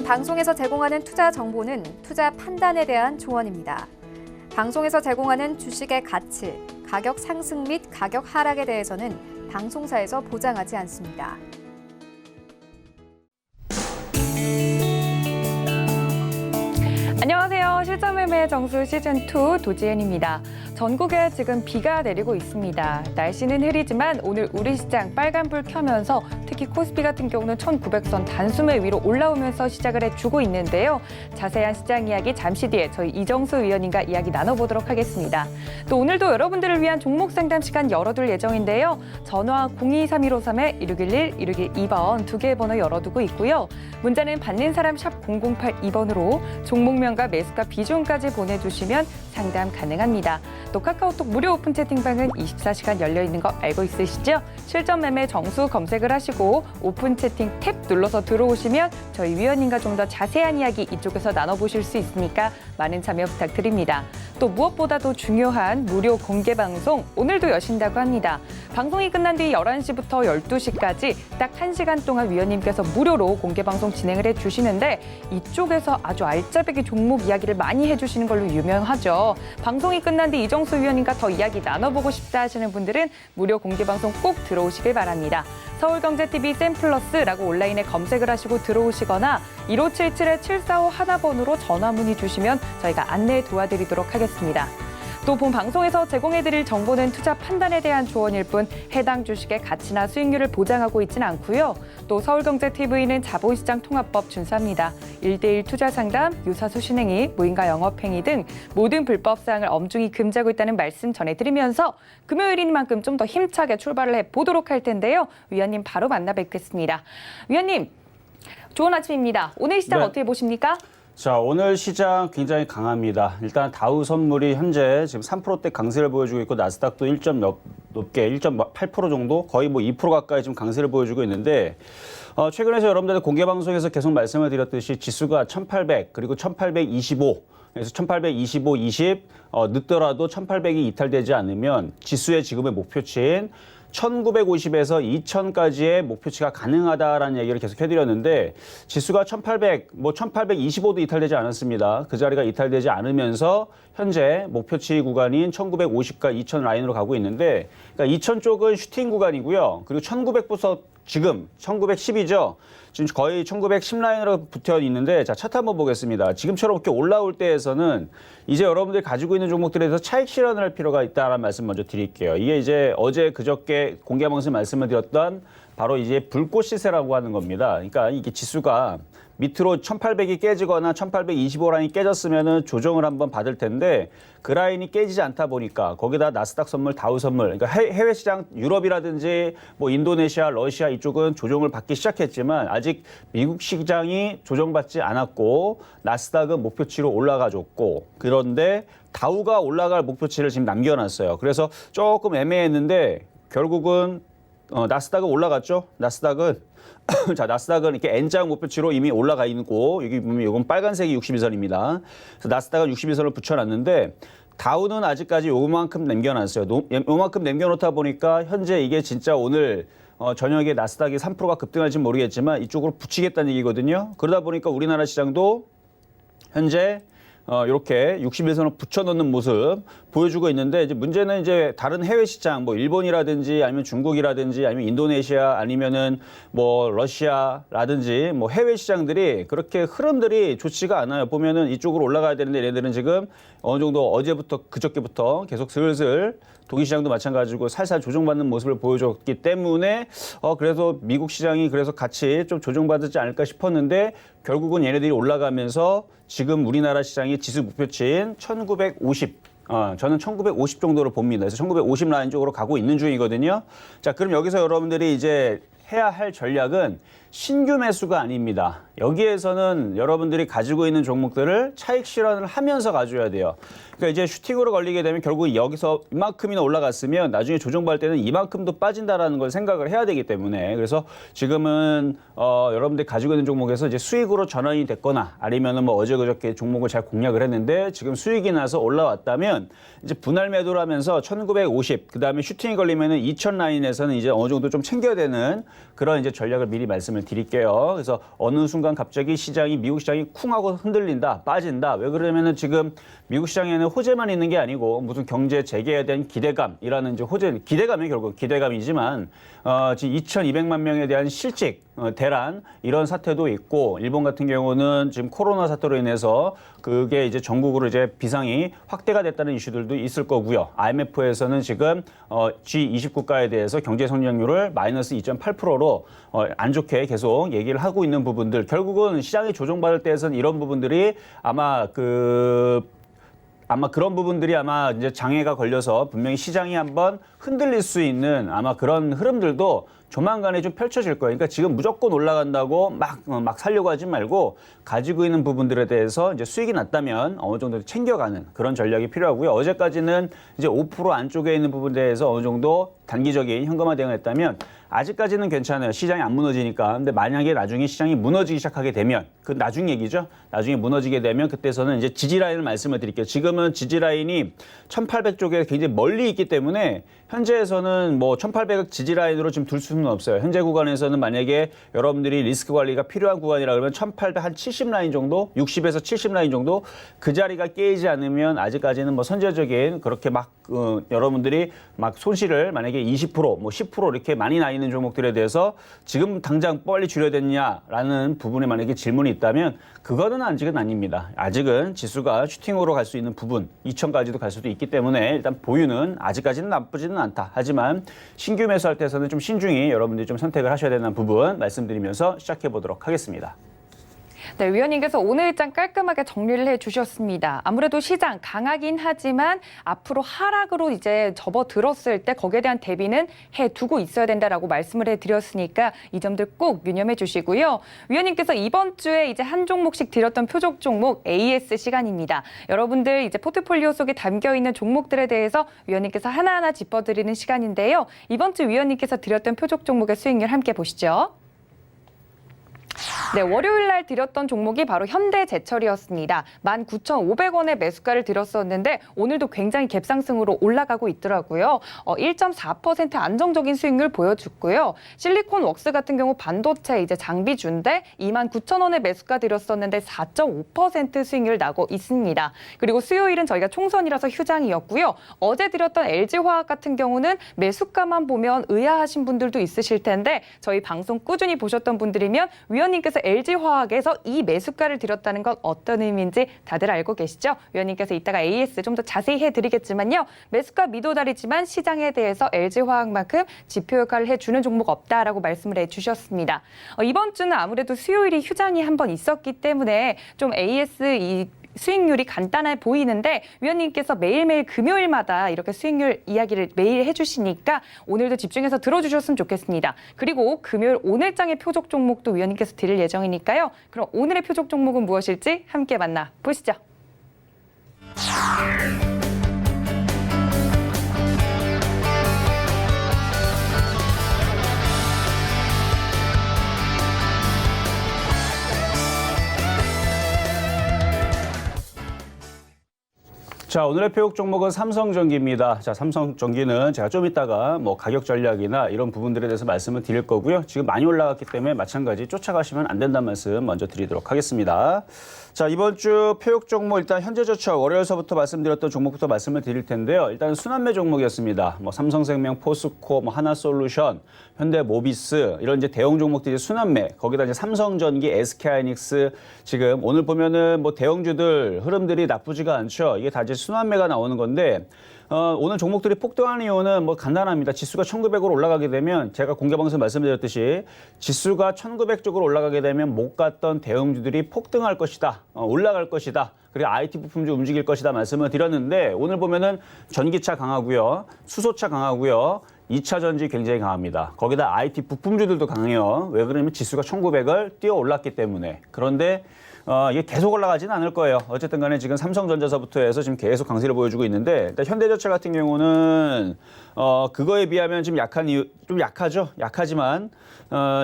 방송에서 제공하는 투자 정보는 투자 판단에 대한 조언입니다. 방송에서 제공하는 주식의 가치, 가격 상승 및 가격 하락에 대해서는 방송사에서 보장하지 않습니다. 안녕하세요. 실전매매 정수 시즌2 도지엔입니다. 전국에 지금 비가 내리고 있습니다. 날씨는 흐리지만 오늘 우리 시장 빨간불 켜면서 특히 코스피 같은 경우는 1900선 단숨에 위로 올라오면서 시작을 해주고 있는데요. 자세한 시장 이야기 잠시 뒤에 저희 이정수 위원님과 이야기 나눠보도록 하겠습니다. 또 오늘도 여러분들을 위한 종목 상담 시간 열어둘 예정인데요. 전화 023153-1611, 1612번 두 개의 번호 열어두고 있고요. 문자는 받는 사람 샵 0082번으로 종목명과 매수가 비중까지 보내주시면 상담 가능합니다. 또 카카오톡 무료 오픈 채팅방은 24시간 열려있는 거 알고 있으시죠? 실전 매매 정수 검색을 하시고 오픈 채팅 탭 눌러서 들어오시면 저희 위원님과 좀 더 자세한 이야기 이쪽에서 나눠보실 수 있으니까 많은 참여 부탁드립니다. 또 무엇보다도 중요한 무료 공개 방송 오늘도 여신다고 합니다. 방송이 끝난 뒤 11시부터 12시까지 딱 1시간 동안 위원님께서 무료로 공개 방송 진행을 해주시는데 이쪽에서 아주 알짜배기 종목 이야기를 많이 해주시는 걸로 유명하죠. 방송이 끝난 뒤 이정수 위원님과 더 이야기 나눠보고 싶다 하시는 분들은 무료 공개 방송 꼭 들어오시길 바랍니다. 서울경제TV 샘플러스라고 온라인에 검색을 하시고 들어오시거나 1577-7451 1번으로 전화 문의 주시면 저희가 안내 도와드리도록 하겠습니다. 또 본 방송에서 제공해드릴 정보는 투자 판단에 대한 조언일 뿐 해당 주식의 가치나 수익률을 보장하고 있지는 않고요. 또 서울경제TV는 자본시장 통합법 준수합니다. 1대1 투자 상담, 유사수 신행위, 무인가 영업행위 등 모든 불법 사항을 엄중히 금지하고 있다는 말씀 전해드리면서 금요일이니만큼 좀 더 힘차게 출발을 해보도록 할 텐데요. 위원님 바로 만나 뵙겠습니다. 위원님, 좋은 아침입니다. 오늘 시장 어떻게 보십니까? 자, 오늘 시장 굉장히 강합니다. 일단 다우 선물이 현재 지금 3%대 강세를 보여주고 있고 나스닥도 1.8% 정도 거의 뭐 2% 가까이 지금 강세를 보여주고 있는데 최근에서 여러분들 공개 방송에서 계속 말씀을 드렸듯이 지수가 1800 그리고 1825 그래서 1825, 20 늦더라도 1800이 이탈되지 않으면 지수의 지금의 목표치인 1950에서 2000까지의 목표치가 가능하다라는 얘기를 계속 해드렸는데 지수가 1800, 뭐 1825도 이탈되지 않았습니다. 그 자리가 이탈되지 않으면서 현재 목표치 구간인 1950과 2000 라인으로 가고 있는데 그러니까 2000 쪽은 슈팅 구간이고요. 그리고 1900부터 지금 1910이죠. 지금 거의 1910 라인으로 붙어 있는데 자, 차트 한번 보겠습니다. 지금처럼 이렇게 올라올 때에서는 이제 여러분들이 가지고 있는 종목들에 대해서 차익 실현을 할 필요가 있다라는 말씀 먼저 드릴게요. 이게 이제 어제 그저께 공개 방송에 말씀을 드렸던 바로 이제 불꽃 시세라고 하는 겁니다. 그러니까 이게 지수가 밑으로 1800이 깨지거나 1825 라인이 깨졌으면은 조정을 한번 받을 텐데 그 라인이 깨지지 않다 보니까 거기다 나스닥 선물, 다우 선물, 그러니까 해외 시장 유럽이라든지 뭐 인도네시아, 러시아 이쪽은 조정을 받기 시작했지만 아직 미국 시장이 조정받지 않았고 나스닥은 목표치로 올라가줬고 그런데 다우가 올라갈 목표치를 지금 남겨놨어요. 그래서 조금 애매했는데 결국은 나스닥은 올라갔죠. 나스닥은 자, 나스닥은 이렇게 N자 목표치로 이미 올라가 있고 여기 보면 이건 빨간색이 62선입니다. 그래서 나스닥은 62선을 붙여놨는데 다우는 아직까지 요만큼 남겨놨어요. 요만큼 남겨놓다 보니까 현재 이게 진짜 오늘 저녁에 나스닥이 3%가 급등할지 모르겠지만 이쪽으로 붙이겠다는 얘기거든요. 그러다 보니까 우리나라 시장도 현재 이렇게 61선을 붙여놓는 모습 보여주고 있는데 이제 문제는 이제 다른 해외 시장 뭐 일본이라든지 아니면 중국이라든지 아니면 인도네시아 아니면은 뭐 러시아라든지 뭐 해외 시장들이 그렇게 흐름들이 좋지가 않아요. 보면은 이쪽으로 올라가야 되는데 얘네들은 지금 어느 정도 어제부터 그저께부터 계속 슬슬 독일 시장도 마찬가지고 살살 조정받는 모습을 보여줬기 때문에 그래서 미국 시장이 그래서 같이 좀 조정받지 않을까 싶었는데 결국은 얘네들이 올라가면서 지금 우리나라 시장의 지수 목표치인 1950 저는 1950 정도로 봅니다. 그래서 1950 라인 쪽으로 가고 있는 중이거든요. 자, 그럼 여기서 여러분들이 이제 해야 할 전략은 신규 매수가 아닙니다. 여기에서는 여러분들이 가지고 있는 종목들을 차익 실현을 하면서 가져야 돼요. 그러니까 이제 슈팅으로 걸리게 되면 결국 여기서 이만큼이나 올라갔으면 나중에 조정받을 때는 이만큼도 빠진다라는 걸 생각을 해야 되기 때문에 그래서 지금은 여러분들이 가지고 있는 종목에서 이제 수익으로 전환이 됐거나 아니면은 뭐 어제 그저께 종목을 잘 공략을 했는데 지금 수익이 나서 올라왔다면 이제 분할 매도를 하면서 1950 그다음에 슈팅이 걸리면은 2000 라인에서는 이제 어느 정도 좀 챙겨야 되는 그런 이제 전략을 미리 말씀을 말씀을 드릴게요. 그래서 어느 순간 갑자기 미국 시장이 쿵 하고 흔들린다, 빠진다. 왜 그러냐면은 지금 미국 시장에는 호재만 있는 게 아니고 무슨 경제 재개에 대한 기대감이라는 이제 기대감이 결국 기대감이지만 지금 2,200만 명에 대한 실직 대란 이런 사태도 있고 일본 같은 경우는 지금 코로나 사태로 인해서 그게 이제 전국으로 이제 비상이 확대가 됐다는 이슈들도 있을 거고요. IMF에서는 지금 G20 국가에 대해서 경제 성장률을 마이너스 2.8%로 안 좋게 계속 얘기를 하고 있는 부분들 결국은 시장이 조정받을 때에서는 이런 부분들이 아마 그런 부분들이 아마 이제 장애가 걸려서 분명히 시장이 한번 흔들릴 수 있는 아마 그런 흐름들도 조만간에 좀 펼쳐질 거예요. 그러니까 지금 무조건 올라간다고 막 살려고 하지 말고 가지고 있는 부분들에 대해서 이제 수익이 났다면 어느 정도 챙겨가는 그런 전략이 필요하고요. 어제까지는 이제 5% 안쪽에 있는 부분에 대해서 어느 정도 단기적인 현금화 대응을 했다면 아직까지는 괜찮아요. 시장이 안 무너지니까. 근데 만약에 나중에 시장이 무너지기 시작하게 되면 그 나중 얘기죠. 나중에 무너지게 되면 그때서는 이제 지지라인을 말씀을 드릴게요. 지금은 지지라인이 1800 쪽에 굉장히 멀리 있기 때문에 현재에서는 뭐 1800 지지라인으로 지금 둘 수는 없어요. 현재 구간에서는 만약에 여러분들이 리스크 관리가 필요한 구간이라 그러면 1800 한 70 라인 정도, 60에서 70 라인 정도 그 자리가 깨지지 않으면 아직까지는 뭐 선제적인 그렇게 막 여러분들이 막 손실을 만약에 20%, 뭐 10% 이렇게 많이 나 있는 종목들에 대해서 지금 당장 빨리 줄여야 되느냐라는 부분에 만약에 질문이 있다면 그거는 아직은 아닙니다. 아직은 지수가 슈팅으로 갈 수 있는 부분 2,000까지도 갈 수도 있기 때문에 일단 보유는 아직까지는 나쁘지는 않다. 하지만 신규 매수할 때에서는 좀 신중히 여러분들이 좀 선택을 하셔야 되는 부분 말씀드리면서 시작해 보도록 하겠습니다. 네, 위원님께서 오늘 일정 깔끔하게 정리를 해주셨습니다. 아무래도 시장 강하긴 하지만 앞으로 하락으로 이제 접어들었을 때 거기에 대한 대비는 해두고 있어야 된다라고 말씀을 해드렸으니까 이 점들 꼭 유념해 주시고요. 위원님께서 이번 주에 이제 한 종목씩 드렸던 표적 종목 AS 시간입니다. 여러분들 이제 포트폴리오 속에 담겨 있는 종목들에 대해서 위원님께서 하나하나 짚어드리는 시간인데요. 이번 주 위원님께서 드렸던 표적 종목의 수익률 함께 보시죠. 네, 월요일 날 드렸던 종목이 바로 현대제철이었습니다. 19,500원의 매수가를 드렸었는데 오늘도 굉장히 갭상승으로 올라가고 있더라고요. 1.4% 안정적인 수익률 보여줬고요. 실리콘웍스 같은 경우 반도체 이제 장비주인데 29,000원의 매수가 드렸었는데 4.5% 수익률 나고 있습니다. 그리고 수요일은 저희가 총선이라서 휴장이었고요. 어제 드렸던 LG화학 같은 경우는 매수가만 보면 의아하신 분들도 있으실 텐데 저희 방송 꾸준히 보셨던 분들이면 위원님께서 LG화학에서 이 매수가를 드렸다는 건 어떤 의미인지 다들 알고 계시죠? 위원님께서 이따가 AS 좀 더 자세히 해드리겠지만요. 매수가 미도달이지만 시장에 대해서 LG화학만큼 지표 효과를 해주는 종목 없다라고 말씀을 해주셨습니다. 이번 주는 아무래도 수요일이 휴장이 한 번 있었기 때문에 좀 AS 이 수익률이 간단해 보이는데 위원님께서 매일매일 금요일마다 이렇게 수익률 이야기를 매일 해주시니까 오늘도 집중해서 들어주셨으면 좋겠습니다. 그리고 금요일 오늘장의 표적 종목도 위원님께서 드릴 예정이니까요. 그럼 오늘의 표적 종목은 무엇일지 함께 만나보시죠. 자, 오늘의 표적 종목은 삼성전기입니다. 자, 삼성전기는 제가 좀 이따가 뭐 가격 전략이나 이런 부분들에 대해서 말씀을 드릴 거고요. 지금 많이 올라갔기 때문에 마찬가지 쫓아가시면 안 된다는 말씀 먼저 드리도록 하겠습니다. 자, 이번 주 표적 종목 일단 현대제철 월요일서부터 말씀드렸던 종목부터 말씀을 드릴 텐데요. 일단 순환매 종목이었습니다. 뭐 삼성생명, 포스코, 뭐 하나솔루션, 현대모비스 이런 이제 대형 종목들이 순환매. 거기다 이제 삼성전기, SK하이닉스 지금 오늘 보면은 뭐 대형주들 흐름들이 나쁘지가 않죠. 이게 다 이제 순환매가 나오는 건데 오늘 종목들이 폭등하는 이유는 뭐 간단합니다. 지수가 1900으로 올라가게 되면 제가 공개방송 말씀드렸듯이 지수가 1900 쪽으로 올라가게 되면 못 갔던 대형주들이 폭등할 것이다. 올라갈 것이다. 그리고 IT 부품주 움직일 것이다 말씀을 드렸는데 오늘 보면은 전기차 강하고요. 수소차 강하고요. 2차 전지 굉장히 강합니다. 거기다 IT 부품주들도 강해요. 왜 그러냐면 지수가 1900을 뛰어 올랐기 때문에. 그런데 이게 계속 올라가지는 않을 거예요. 어쨌든 간에 지금 삼성전자서부터 해서 지금 계속 강세를 보여주고 있는데 일단 현대제철 같은 경우는 그거에 비하면 좀 약한 이유, 좀 약하죠. 약하지만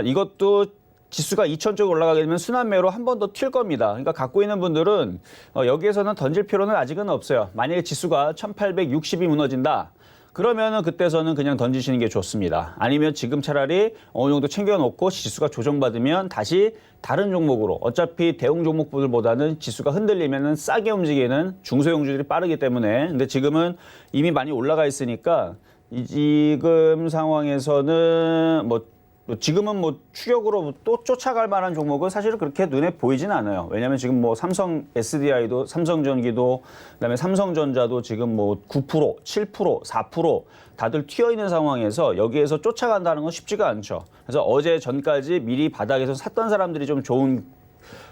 이것도 지수가 2000 쪽 올라가게 되면 순환매로 한 번 더 튈 겁니다. 그러니까 갖고 있는 분들은 여기에서는 던질 필요는 아직은 없어요. 만약에 지수가 1860이 무너진다. 그러면은 그때서는 그냥 던지시는 게 좋습니다. 아니면 지금 차라리 어느 정도 챙겨놓고 지수가 조정받으면 다시 다른 종목으로, 어차피 대형 종목들보다는 지수가 흔들리면은 싸게 움직이는 중소형주들이 빠르기 때문에, 근데 지금은 이미 많이 올라가 있으니까 지금 상황에서는 지금은 추격으로 또 쫓아갈 만한 종목은 사실은 그렇게 눈에 보이진 않아요. 왜냐하면 지금 삼성 SDI도, 삼성전기도, 그다음에 삼성전자도 지금 9%, 7%, 4% 다들 튀어 있는 상황에서 여기에서 쫓아간다는 건 쉽지가 않죠. 그래서 어제 전까지 미리 바닥에서 샀던 사람들이 좀 좋은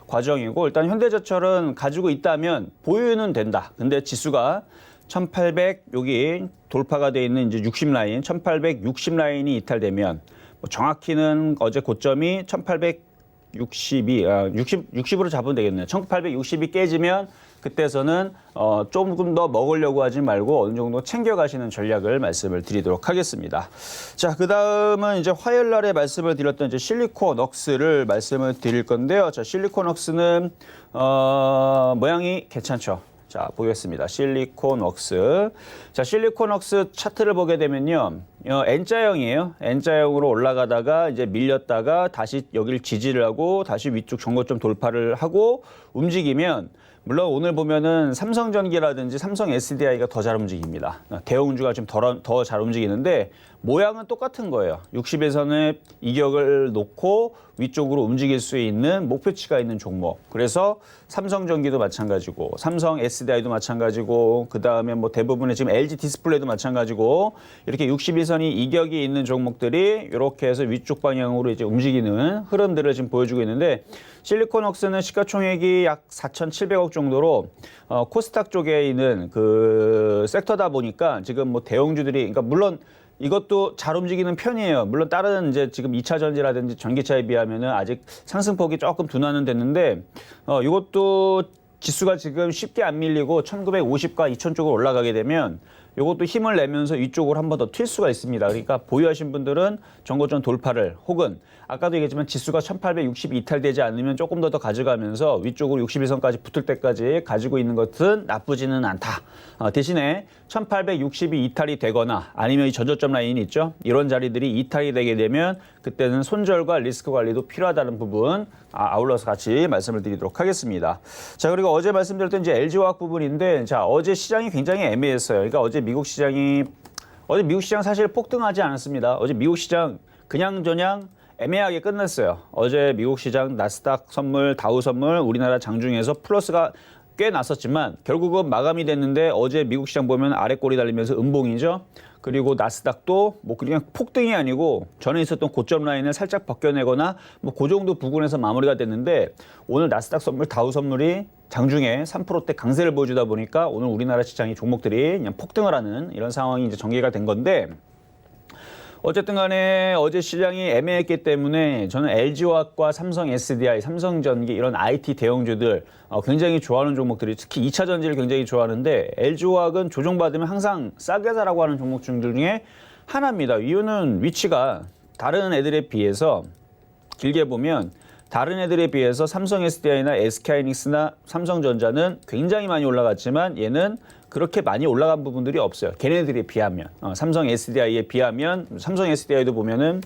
과정이고, 일단 현대제철은 가지고 있다면 보유는 된다. 근데 지수가 1800 여기 돌파가 돼 있는 이제 60 라인, 1860 라인이 이탈되면 정확히는 어제 고점이 60으로 잡으면 되겠네요. 1860이 깨지면 그때서는 조금 더 먹으려고 하지 말고 어느 정도 챙겨가시는 전략을 말씀을 드리도록 하겠습니다. 자, 그 다음은 이제 화요일 날에 말씀을 드렸던 이제 실리코넉스를 말씀을 드릴 건데요. 자, 실리코넉스는 모양이 괜찮죠. 자, 보겠습니다. 실리코넉스. 자, 실리코넉스 차트를 보게 되면요. N자형이에요. N자형으로 올라가다가 이제 밀렸다가 다시 여기를 지지를 하고 다시 위쪽 정고점 돌파를 하고 움직이면, 물론 오늘 보면은 삼성전기라든지 삼성 SDI가 더 잘 움직입니다. 대형주가 좀 더 잘 움직이는데 모양은 똑같은 거예요. 60에서는 이격을 놓고 위쪽으로 움직일 수 있는 목표치가 있는 종목. 그래서 삼성전기도 마찬가지고, 삼성 SDI도 마찬가지고, 그 다음에 대부분의 지금 LG 디스플레이도 마찬가지고, 이렇게 61선이 이격이 있는 종목들이 이렇게 해서 위쪽 방향으로 이제 움직이는 흐름들을 지금 보여주고 있는데, 실리코넉스는 시가총액이 약 4,700억 정도로 코스닥 쪽에 있는 그 섹터다 보니까 지금 대형주들이, 그러니까 물론 이것도 잘 움직이는 편이에요. 물론 다른 이제 지금 2차 전지라든지 전기차에 비하면은 아직 상승폭이 조금 둔화는 됐는데, 이것도 지수가 지금 쉽게 안 밀리고 1950과 2000 쪽으로 올라가게 되면 이것도 힘을 내면서 이쪽으로 한 번 더 튈 수가 있습니다. 그러니까 보유하신 분들은 정고점 돌파를, 혹은 아까도 얘기했지만 지수가 1860 이탈되지 않으면 조금 더 가져가면서 위쪽으로 61선까지 붙을 때까지 가지고 있는 것은 나쁘지는 않다. 대신에 1860이 이탈이 되거나 아니면 이 저저점 라인이 있죠. 이런 자리들이 이탈이 되게 되면 그때는 손절과 리스크 관리도 필요하다는 부분 아울러서 같이 말씀을 드리도록 하겠습니다. 자, 그리고 어제 말씀드렸던 이제 LG화학 부분인데, 자, 어제 시장이 굉장히 애매했어요. 그러니까 어제 미국 시장 사실 폭등하지 않았습니다. 어제 미국 시장 그냥저냥 애매하게 끝났어요. 어제 미국 시장 나스닥 선물, 다우 선물, 우리나라 장중에서 플러스가 꽤 났었지만 결국은 마감이 됐는데, 어제 미국 시장 보면 아래 꼬리 달리면서 음봉이죠. 그리고 나스닥도 그냥 폭등이 아니고 전에 있었던 고점 라인을 살짝 벗겨내거나 그 정도 부근에서 마무리가 됐는데, 오늘 나스닥 선물, 다우 선물이 장중에 3%대 강세를 보여주다 보니까 오늘 우리나라 시장이 종목들이 그냥 폭등을 하는 이런 상황이 이제 전개가 된 건데, 어쨌든 간에 어제 시장이 애매했기 때문에 저는 LG화학과 삼성 SDI, 삼성전기 이런 IT 대형주들 굉장히 좋아하는 종목들이, 특히 2차 전지를 굉장히 좋아하는데, LG화학은 조정받으면 항상 싸게 사라고 하는 종목 중에 하나입니다. 이유는 위치가 다른 애들에 비해서 길게 보면, 다른 애들에 비해서 삼성 SDI나 SK하이닉스나 삼성전자는 굉장히 많이 올라갔지만 얘는 그렇게 많이 올라간 부분들이 없어요. 걔네들에 비하면. 삼성 SDI에 비하면, 삼성 SDI도 보면은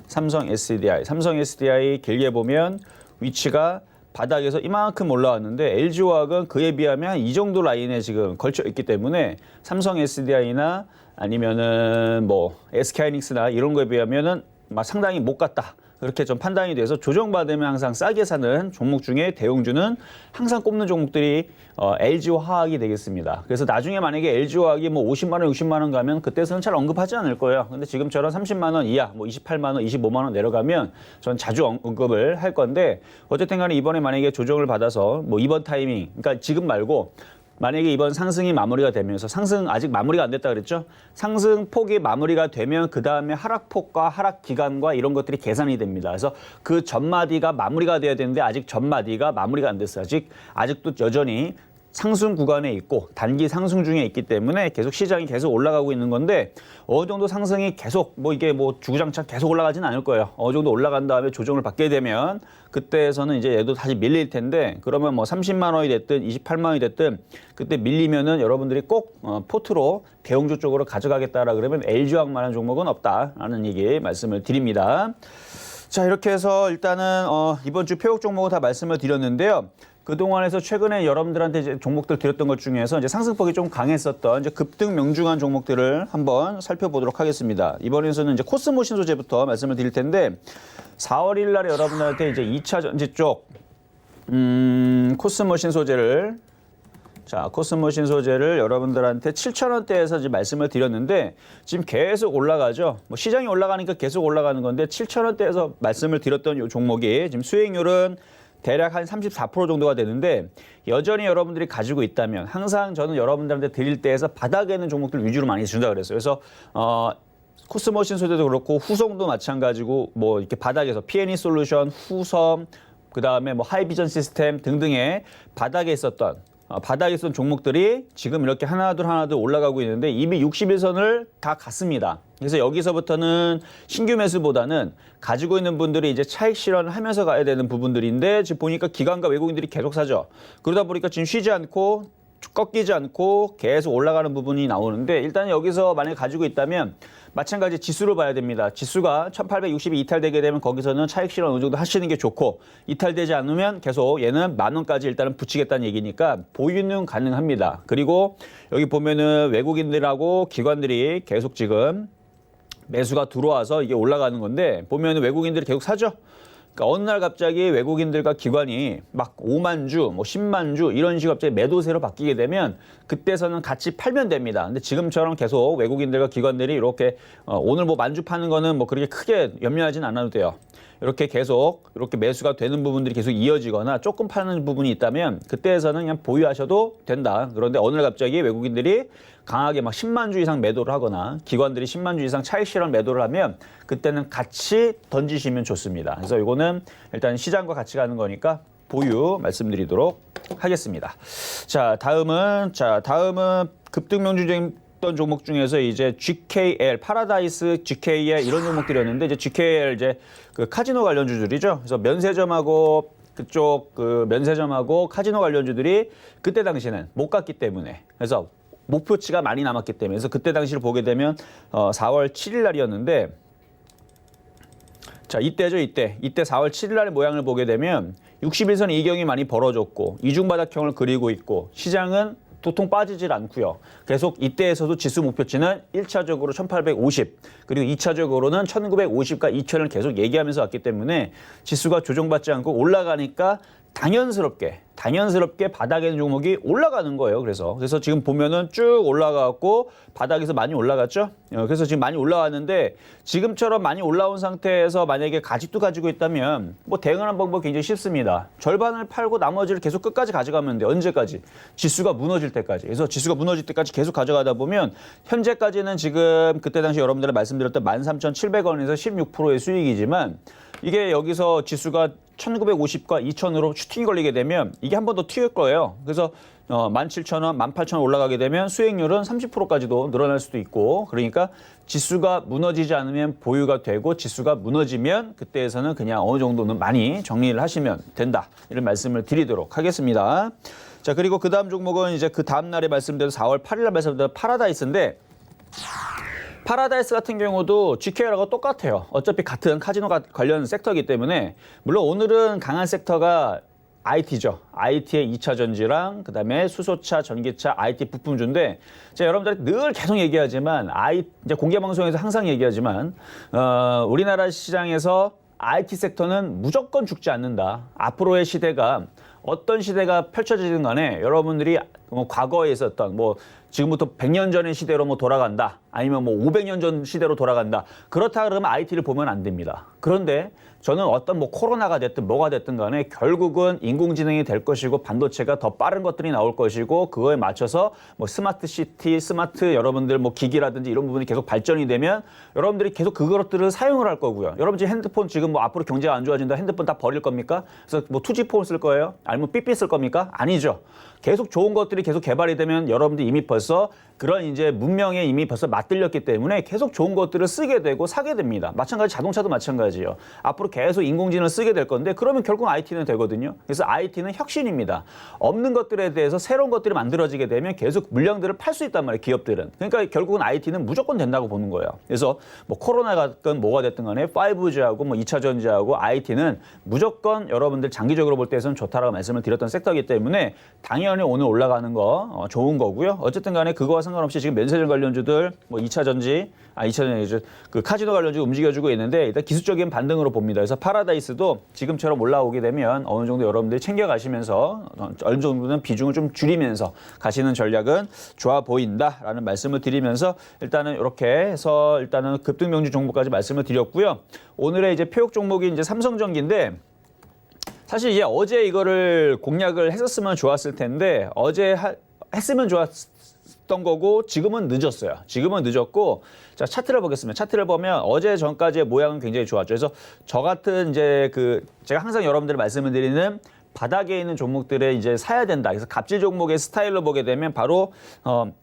삼성 SDI 길게 보면 위치가 바닥에서 이만큼 올라왔는데, LG화학은 그에 비하면 이 정도 라인에 지금 걸쳐 있기 때문에 삼성 SDI나 아니면은 SK하이닉스나 이런 거에 비하면은 상당히 못 갔다. 그렇게 좀 판단이 돼서 조정받으면 항상 싸게 사는 종목 중에 대형주는 항상 꼽는 종목들이 LG화학이 되겠습니다. 그래서 나중에 만약에 LG화학이 50만 원, 60만 원 가면 그때서는 잘 언급하지 않을 거예요. 근데 지금처럼 30만 원 이하, 28만 원, 25만 원 내려가면 전 자주 언급을 할 건데, 어쨌든 간에 이번에 만약에 조정을 받아서 이번 타이밍, 그러니까 지금 말고 만약에 이번 상승이 마무리가 되면서, 상승 아직 마무리가 안 됐다 그랬죠? 상승폭이 마무리가 되면 그 다음에 하락폭과 하락 기간과 이런 것들이 계산이 됩니다. 그래서 그 전마디가 마무리가 돼야 되는데 아직 전마디가 마무리가 안 됐어요. 아직도 여전히 상승 구간에 있고 단기 상승 중에 있기 때문에 계속 시장이 계속 올라가고 있는 건데 어느 정도 상승이 계속 뭐 이게 뭐 주구장창 계속 올라가지는 않을 거예요. 어느 정도 올라간 다음에 조정을 받게 되면 그때에서는 이제 얘도 다시 밀릴 텐데 그러면 뭐 30만 원이 됐든 28만 원이 됐든 그때 밀리면은 여러분들이 꼭 포트로 대형주 쪽으로 가져가겠다라 그러면 LG화학만한 종목은 없다라는 얘기 말씀을 드립니다. 자, 이렇게 해서 일단은 이번 주 폐업 종목을 다 말씀을 드렸는데요. 그동안에서 최근에 여러분들한테 이제 종목들 드렸던 것 중에서 이제 상승폭이 좀 강했었던 이제 급등 명중한 종목들을 한번 살펴보도록 하겠습니다. 이번에서는 이제 코스모신 소재부터 말씀을 드릴 텐데 4월 1일 날에 여러분들한테 이제 2차 전지 쪽 코스모신 소재를 코스모신 소재를 여러분들한테 7,000원대에서 이제 말씀을 드렸는데 지금 계속 올라가죠. 뭐 시장이 올라가니까 계속 올라가는 건데 7,000원대에서 말씀을 드렸던 이 종목이 지금 수익률은 대략 한 34% 정도가 되는데 여전히 여러분들이 가지고 있다면 항상 저는 여러분들한테 드릴 때에서 바닥에 있는 종목들 위주로 많이 준다 그랬어요. 그래서 코스모신 소재도 그렇고 후성도 마찬가지고 뭐 이렇게 바닥에서 P&E 솔루션, 후섬, 그다음에 뭐 하이비전 시스템 등등의 바닥에 있었던 종목들이 지금 이렇게 하나둘 올라가고 있는데 이미 61선을 다 갔습니다. 그래서 여기서부터는 신규 매수보다는 가지고 있는 분들이 이제 차익 실현을 하면서 가야 되는 부분들인데 지금 보니까 기관과 외국인들이 계속 사죠. 그러다 보니까 지금 쉬지 않고 꺾이지 않고 계속 올라가는 부분이 나오는데 일단 여기서 만약에 가지고 있다면 마찬가지 지수를 봐야 됩니다. 지수가 1860이 이탈되게 되면 거기서는 차익 실현 어느 정도 하시는 게 좋고 이탈되지 않으면 계속 얘는 10,000원까지 일단은 붙이겠다는 얘기니까 보유는 가능합니다. 그리고 여기 보면은 외국인들하고 기관들이 계속 지금 매수가 들어와서 이게 올라가는 건데 보면은 외국인들이 계속 사죠. 그러니까 어느 날 갑자기 외국인들과 기관이 막 5만 주, 뭐 10만 주 이런 식으로 갑자기 매도세로 바뀌게 되면 그때서는 같이 팔면 됩니다. 근데 지금처럼 계속 외국인들과 기관들이 이렇게 오늘 뭐 만주 파는 거는 뭐 그렇게 크게 염려하진 않아도 돼요. 이렇게 계속 이렇게 매수가 되는 부분들이 계속 이어지거나 조금 파는 부분이 있다면 그때에서는 그냥 보유하셔도 된다. 그런데 어느 날 갑자기 외국인들이 강하게 막 10만 주 이상 매도를 하거나 기관들이 10만 주 이상 차익 실현 매도를 하면 그때는 같이 던지시면 좋습니다. 그래서 이거는 일단 시장과 같이 가는 거니까 보유 말씀드리도록 하겠습니다. 자, 다음은 급등 명중적인 종목 중에서 이제 GKL, 파라다이스, GKL 이런 종목들이었는데 이제 GKL 이제 그 카지노 관련주들이죠. 그래서 면세점하고 그쪽 그 면세점하고 카지노 관련주들이 그때 당시에는 못 갔기 때문에 그래서 목표치가 많이 남았기 때문에 그래서 그때 당시를 보게 되면 4월 7일 날이었는데 자, 이때죠, 이때 4월 7일 날의 모양을 보게 되면 61선 이경이 많이 벌어졌고 이중바닥형을 그리고 있고 시장은 도통 빠지질 않고요. 계속 이때에서도 지수 목표치는 1차적으로 1850 그리고 2차적으로는 1950과 2000을 계속 얘기하면서 왔기 때문에 지수가 조정받지 않고 올라가니까 당연스럽게 바닥에 있는 종목이 올라가는 거예요. 그래서 지금 보면은 쭉 올라가고 바닥에서 많이 올라갔죠. 그래서 지금 많이 올라왔는데 지금처럼 많이 올라온 상태에서 만약에 아직도 가지고 있다면 뭐 대응하는 방법 굉장히 쉽습니다. 절반을 팔고 나머지를 계속 끝까지 가져가면 돼요. 언제까지? 지수가 무너질 때까지. 그래서 지수가 무너질 때까지 계속 가져가다 보면 현재까지는 지금 그때 당시 여러분들 말씀드렸던 13,700원에서 16%의 수익이지만 이게 여기서 지수가 1950과 2000으로 슈팅이 걸리게 되면 이게 한 번 더 튀을 거예요. 그래서 17,000원, 18,000원 올라가게 되면 수익률은 30%까지도 늘어날 수도 있고 그러니까 지수가 무너지지 않으면 보유가 되고 지수가 무너지면 그때에서는 그냥 어느 정도는 많이 정리를 하시면 된다. 이런 말씀을 드리도록 하겠습니다. 자, 그리고 그 다음 종목은 이제 그 다음 날에 말씀드린 4월 8일 날 말씀드린 파라다이스인데 파라다이스 같은 경우도 GKL하고 똑같아요. 어차피 같은 카지노 관련 섹터이기 때문에 물론 오늘은 강한 섹터가 IT죠. IT의 2차 전지랑 그다음에 수소차, 전기차, IT 부품주인데 제가 여러분들한테 늘 계속 얘기하지만 이제 공개 방송에서 항상 얘기하지만 우리나라 시장에서 IT 섹터는 무조건 죽지 않는다. 앞으로의 시대가 어떤 시대가 펼쳐지든 간에 여러분들이 뭐 과거에 있었던 뭐 지금부터 100년 전의 시대로 뭐 돌아간다. 아니면 뭐 500년 전 시대로 돌아간다. 그렇다 그러면 IT를 보면 안 됩니다. 그런데 저는 어떤 뭐 코로나가 됐든 뭐가 됐든 간에 결국은 인공지능이 될 것이고 반도체가 더 빠른 것들이 나올 것이고 그거에 맞춰서 뭐 스마트 시티, 스마트 여러분들 뭐 기기라든지 이런 부분이 계속 발전이 되면 여러분들이 계속 그것들을 사용을 할 거고요. 여러분 지금 핸드폰 지금 뭐 앞으로 경제가 안 좋아진다 핸드폰 다 버릴 겁니까? 그래서 뭐 투지폰 쓸 거예요? 아니면 삐삐 쓸 겁니까? 아니죠. 계속 좋은 것들이 계속 개발이 되면 여러분들이 이미 벌써 그런 이제 문명에 이미 벌써 맞들렸기 때문에 계속 좋은 것들을 쓰게 되고 사게 됩니다. 마찬가지 자동차도 마찬가지예요. 앞으로 계속 인공지능을 쓰게 될 건데 그러면 결국 IT는 되거든요. 그래서 IT는 혁신입니다. 없는 것들에 대해서 새로운 것들이 만들어지게 되면 계속 물량들을 팔 수 있단 말이에요. 기업들은. 그러니까 결국은 IT는 무조건 된다고 보는 거예요. 그래서 뭐 코로나가 됐든 뭐가 됐든 간에 5G하고 뭐 2차 전지하고 IT는 무조건 여러분들 장기적으로 볼 때에서는 좋다라고 말씀을 드렸던 섹터이기 때문에 당연히 오늘 올라가는 거 좋은 거고요. 어쨌든 간에 그거와 상관없이 지금 면세점 관련주들 뭐 2차 전지, 2차 전지 그 카지노 관련주 움직여주고 있는데 일단 기술적인 반등으로 봅니다. 그래서 파라다이스도 지금처럼 올라오게 되면 어느 정도 여러분들이 챙겨가시면서 어느 정도는 비중을 좀 줄이면서 가시는 전략은 좋아 보인다라는 말씀을 드리면서 일단은 이렇게 해서 일단은 급등명주 종목까지 말씀을 드렸고요. 오늘의 이제 표역 종목이 이제 삼성전기인데 사실 이제 어제 이거를 공략을 했었으면 좋았을 텐데 어제 했으면 좋았던 거고 지금은 늦었어요. 지금은 늦었고 자 차트를 보겠습니다. 차트를 보면 어제 전까지의 모양은 굉장히 좋았죠. 그래서 저 같은 이제 제가 항상 여러분들 말씀을 드리는 바닥에 있는 종목들에 이제 사야 된다. 그래서 갑질 종목의 스타일로 보게 되면 바로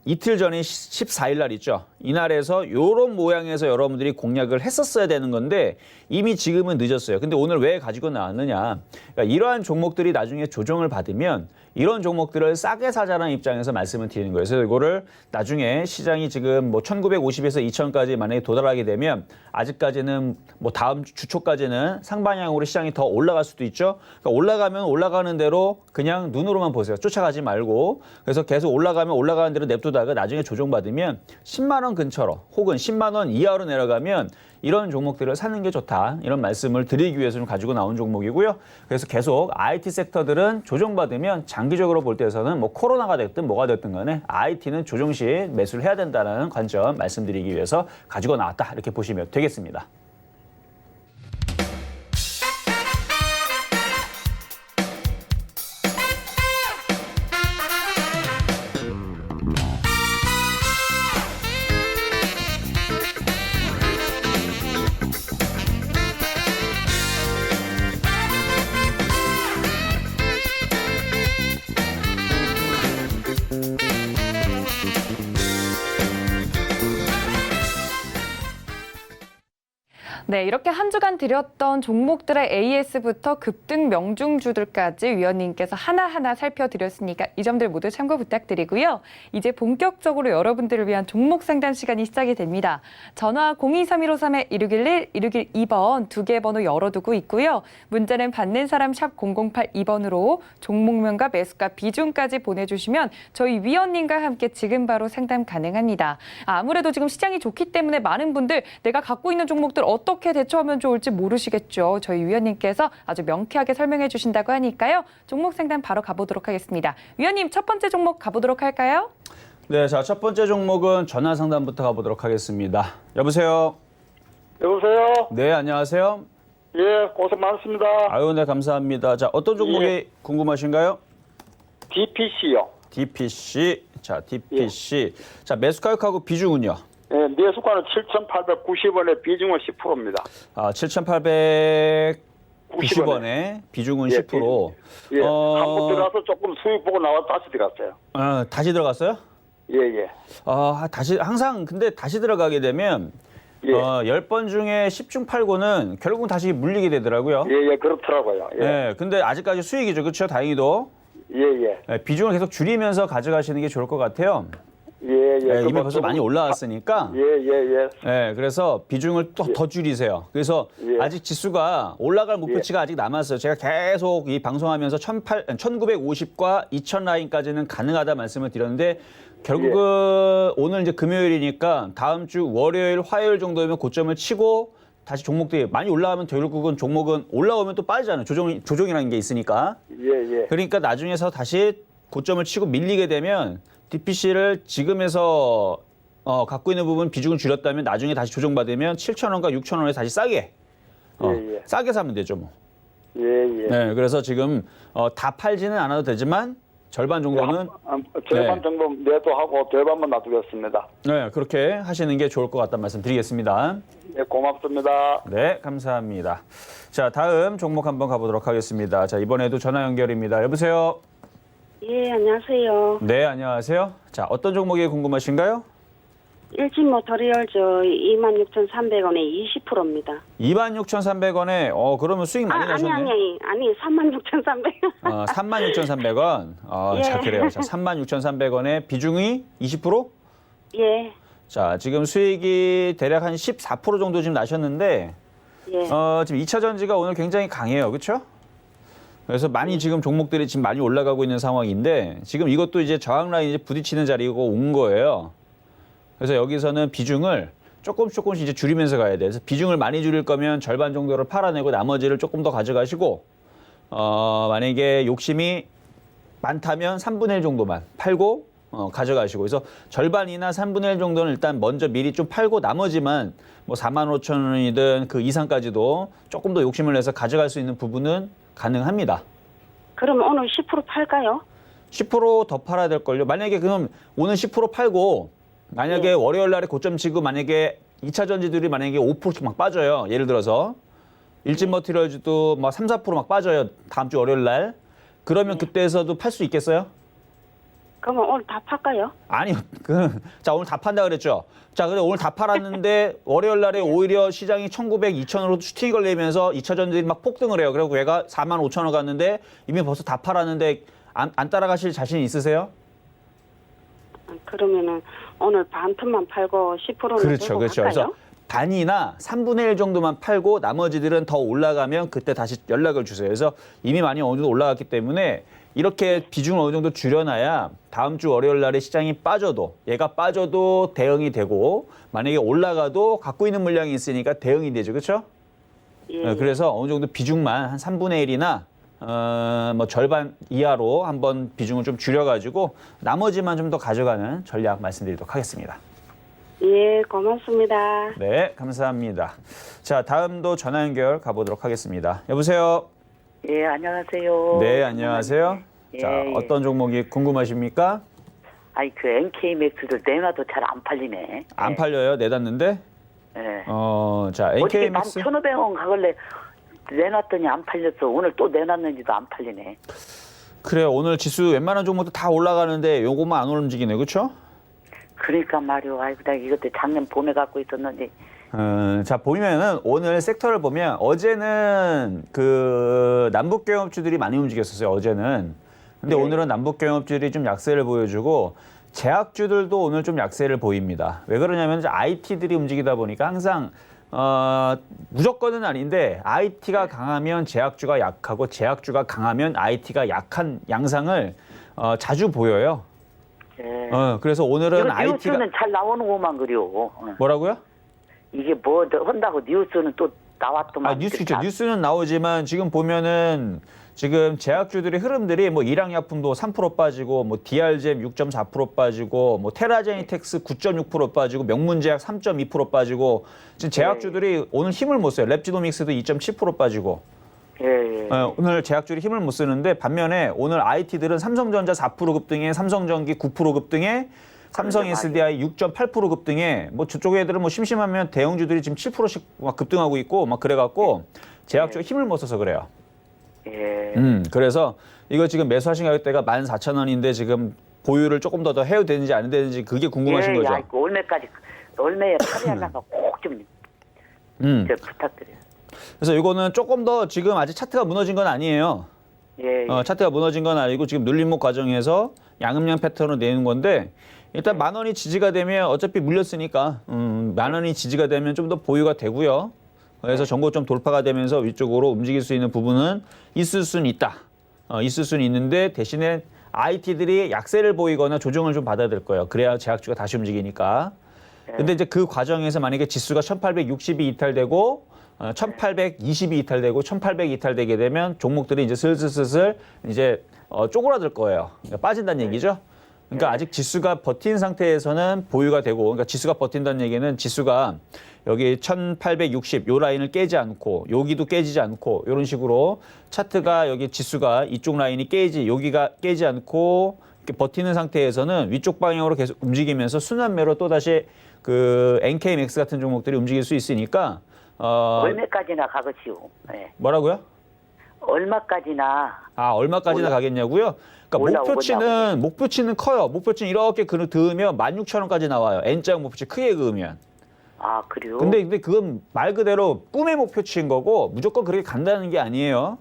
이틀 전인 14일 날 있죠. 이날에서 이런 모양에서 여러분들이 공략을 했었어야 되는 건데 이미 지금은 늦었어요. 근데 오늘 왜 가지고 나왔느냐. 그러니까 이러한 종목들이 나중에 조정을 받으면 이런 종목들을 싸게 사자라는 입장에서 말씀을 드리는 거예요. 그래서 이거를 나중에 시장이 지금 뭐 1950에서 2000까지 만약에 도달하게 되면 아직까지는 뭐 다음 주 초까지는 상방향으로 시장이 더 올라갈 수도 있죠. 그러니까 올라가면 올라가는 대로 그냥 눈으로만 보세요. 쫓아가지 말고. 그래서 계속 올라가면 올라가는 대로 냅두다가 나중에 조정받으면 10만 원 근처로 혹은 10만 원 이하로 내려가면 이런 종목들을 사는 게 좋다. 이런 말씀을 드리기 위해서 좀 가지고 나온 종목이고요. 그래서 계속 IT 섹터들은 조정받으면 장기적으로 볼 때에서는 뭐 코로나가 됐든 뭐가 됐든 간에 IT는 조정 시 매수를 해야 된다는 관점 말씀드리기 위해서 가지고 나왔다. 이렇게 보시면 되겠습니다. 네, 이렇게 한 주간 드렸던 종목들의 AS부터 급등 명중주들까지 위원님께서 하나하나 살펴드렸으니까 이 점들 모두 참고 부탁드리고요. 이제 본격적으로 여러분들을 위한 종목 상담 시간이 시작이 됩니다. 전화 023153-1611, 1612번 두 개 번호 열어두고 있고요. 문자는 받는 사람 샵 0082번으로 종목명과 매수가 비중까지 보내주시면 저희 위원님과 함께 지금 바로 상담 가능합니다. 아무래도 지금 시장이 좋기 때문에 많은 분들 내가 갖고 있는 종목들 어떻게 대처하면 좋을지 모르시겠죠. 저희 위원님께서 아주 명쾌하게 설명해 주신다고 하니까요. 종목 상담 바로 가보도록 하겠습니다. 위원님 첫 번째 종목 가보도록 할까요? 네, 자, 첫 번째 종목은 전화 상담부터 가보도록 하겠습니다. 여보세요? 여보세요? 네, 안녕하세요. 예, 고생 많습니다. 아유, 네, 감사합니다. 자, 어떤 종목이 예. 궁금하신가요? DPC요. DPC. 자, DPC. 자, 매수 가격하고 비중은요? 예, 매수가는 7,890원에 비중은 10%입니다. 아, 7,890원에 비중은 예, 10%. 예, 한번 들어가서 조금 수익 보고 나와 다시 들어갔어요. 다시 들어갔어요? 예, 예. 다시, 항상 근데 다시 들어가게 되면 예. 10번 중에 10중 8구는 결국은 다시 물리게 되더라고요. 예, 예, 그렇더라고요. 예, 네, 근데 아직까지 수익이죠. 그렇죠? 다행히도. 예, 예. 네, 비중을 계속 줄이면서 가져가시는 게 좋을 것 같아요. 예, 예. 네, 이미 그거 벌써 조금- 많이 올라왔으니까. 예, 예, 예. 네, 그래서 비중을 또 더 줄이세요. 그래서 예. 아직 지수가 올라갈 목표치가 아직 남았어요. 제가 계속 이 방송하면서 1950과 2000 라인까지는 가능하다 말씀을 드렸는데 결국은 오늘 이제 금요일이니까 다음 주 월요일, 화요일 정도면 고점을 치고 다시 종목들이 많이 올라가면 결국은 종목은 올라오면 또 빠지잖아요. 조정이라는 게 있으니까. 예, 예. 그러니까 나중에서 다시 고점을 치고 밀리게 되면 DPC를 지금에서 갖고 있는 부분 비중을 줄였다면 나중에 다시 조정받으면 7,000원과 6,000원에 다시 싸게 예. 싸게 사면 되죠 뭐. 예, 예. 네, 그래서 지금 다 팔지는 않아도 되지만 절반 정도는 절반 네. 정도 매도하고 절반만 놔두겠습니다. 네, 그렇게 하시는 게 좋을 것 같다는 말씀 드리겠습니다. 예, 고맙습니다. 네, 감사합니다. 자, 다음 종목 한번 가보도록 하겠습니다. 자, 이번에도 전화 연결입니다. 여보세요? 예, 안녕하세요. 네, 안녕하세요. 자, 어떤 종목이 궁금하신가요? 일진모터리얼즈 26,300원에 20%입니다. 26,300원에 그러면 수익 많이 나셨네. 아니, 36,300원. 36,300원. 예. 자, 그래요. 자, 36,300원에 비중이 20%? 예, 자, 지금 수익이 대략 한 14% 정도 지금 나셨는데 예. 지금 2차 전지가 오늘 굉장히 강해요. 그렇죠? 그래서 많이 지금 종목들이 지금 많이 올라가고 있는 상황인데 지금 이것도 이제 저항 라인 이제 부딪히는 자리고 온 거예요. 그래서 여기서는 비중을 조금씩 이제 줄이면서 가야 돼. 그래서 비중을 많이 줄일 거면 절반 정도를 팔아내고 나머지를 조금 더 가져가시고 만약에 욕심이 많다면 3분의 1 정도만 팔고 가져가시고 그래서 절반이나 3분의 1 정도는 일단 먼저 미리 좀 팔고 나머지만 뭐 45,000원이든 그 이상까지도 조금 더 욕심을 내서 가져갈 수 있는 부분은 가능합니다. 그럼 오늘 10% 팔까요? 10% 더 팔아야 될걸요. 만약에 그럼 오늘 10% 팔고 만약에 월요일 날에 고점 치고 만약에 2차 전지들이 만약에 5%씩 막 빠져요. 예를 들어서 일진머티리얼즈도 막 3, 4% 막 빠져요. 다음 주 월요일 날. 그러면 그때에서도 팔 수 있겠어요? 그러면 오늘 다 팔까요? 아니요. 자, 오늘 다 판다 그랬죠. 자, 근데 오늘 다 팔았는데 월요일 날에 오히려 시장이 1,900, 2,000으로 슈팅이 걸리면서 2차 전지들이 막 폭등을 해요. 그리고 얘가 45,000원 갔는데 이미 벌써 다 팔았는데 안 따라가실 자신 있으세요? 그러면은 오늘 반 틈만 팔고 10%는 그렇죠. 들고 그래서 갈까요? 반이나 3분의 1 정도만 팔고 나머지들은 더 올라가면 그때 다시 연락을 주세요. 그래서 이미 많이 어느 정도 올라갔기 때문에 이렇게 비중을 어느 정도 줄여놔야 다음 주 월요일 날에 시장이 빠져도 얘가 빠져도 대응이 되고 만약에 올라가도 갖고 있는 물량이 있으니까 대응이 되죠. 그렇죠? 예. 그래서 어느 정도 비중만 한 3분의 1이나 뭐 절반 이하로 한번 비중을 좀 줄여가지고 나머지만 좀 더 가져가는 전략 말씀드리도록 하겠습니다. 예, 고맙습니다. 네, 감사합니다. 자, 다음도 전화 연결 가보도록 하겠습니다. 여보세요? 예, 안녕하세요. 네, 안녕하세요. 예, 자, 예. 어떤 종목이 궁금하십니까? 아이, 그 NK맥스를 내놔도 잘 안 팔리네. 안 팔려요, 내놨는데? 예. 자, 어떻게 난 NK맥스. 1,500원 가길래 내놨더니 안 팔렸어. 오늘 또 내놨는지도 안 팔리네. 그래요, 오늘 지수 웬만한 종목도 다 올라가는데 요것만 안 움직이네, 그렇죠? 그러니까 말이오. 아이고, 나 이것도 작년 봄에 갖고 있었는데. 자, 보면은 오늘 섹터를 보면 어제는 그 남북경협주들이 많이 움직였었어요, 어제는. 근데 네. 오늘은 남북경협주들이 좀 약세를 보여주고 제약주들도 오늘 좀 약세를 보입니다. 왜 그러냐면 IT들이 움직이다 보니까 항상 무조건은 아닌데 IT가 강하면 제약주가 약하고 제약주가 강하면 IT가 약한 양상을 자주 보여요. 예. 그래서 오늘은 이거 IT가 뉴스는 잘 나오는구만 그려. 뭐라고요? 이게 뭐 한다고 뉴스는 또 나왔더만. 뉴스죠. 뉴스는 나오지만 지금 보면은 지금 제약주들의 흐름들이 뭐 일양약품도 3% 빠지고 뭐 DRGM 6.4% 빠지고 뭐 테라제니텍스 9.6% 빠지고 명문제약 3.2% 빠지고 지금 제약주들이 오늘 힘을 못 써요. 랩지노믹스도 2.7% 빠지고. 예. 오늘 제약주들이 힘을 못 쓰는데 반면에 오늘 IT들은 삼성전자 4% 급등에 삼성전기 9% 급등에 삼성 SDI 6.8% 급등에 뭐 저쪽 애들은 뭐 심심하면 대형주들이 지금 7%씩 막 급등하고 있고 막 그래갖고 제약주가 힘을 못 써서 그래요. 예. 그래서 이거 지금 매수하신 가격대가 14,000원인데 지금 보유를 조금 더 해도 되는지 안 되는지 그게 궁금하신 거죠? 야, 올매에 팔이하려가 꼭 좀 부탁드려요. 그래서 이거는 조금 더 지금 아직 차트가 무너진 건 아니에요. 예. 차트가 무너진 건 아니고 지금 눌림목 과정에서 양음량 패턴으로 내는 건데 일단 10,000원이 지지가 되면 어차피 물렸으니까 10,000원이 지지가 되면 좀 더 보유가 되고요. 그래서 전고점 돌파가 되면서 위쪽으로 움직일 수 있는 부분은 있을 수는 있다. 있을 수는 있는데 대신에 IT들이 약세를 보이거나 조정을 좀 받아야 될 거예요. 그래야 제약주가 다시 움직이니까. 근데 이제 그 과정에서 만약에 지수가 1860이 이탈되고 1820이 이탈되고 1800이 이탈되게 되면 종목들이 이제 슬슬 이제 쪼그라들 거예요. 그러니까 빠진다는 얘기죠. 그러니까 아직 지수가 버틴 상태에서는 보유가 되고, 그러니까 지수가 버틴다는 얘기는 지수가 여기 1860 요 라인을 깨지 않고 여기도 깨지지 않고 이런 식으로 차트가 여기 지수가 이쪽 라인이 여기가 깨지 않고 이렇게 버티는 상태에서는 위쪽 방향으로 계속 움직이면서 순환매로 또 다시 그 NK맥스 같은 종목들이 움직일 수 있으니까 얼마까지나 가겠지요. 네. 뭐라고요? 얼마까지나 얼마까지나 가겠냐고요? 그러니까 올라오겠냐고요. 목표치는 커요. 목표치는 이렇게 그으면 16,000원까지 나와요. N자 목표치 크게 그으면. 아 그래요? 근데 그건 말 그대로 꿈의 목표치인 거고 무조건 그렇게 간다는 게 아니에요.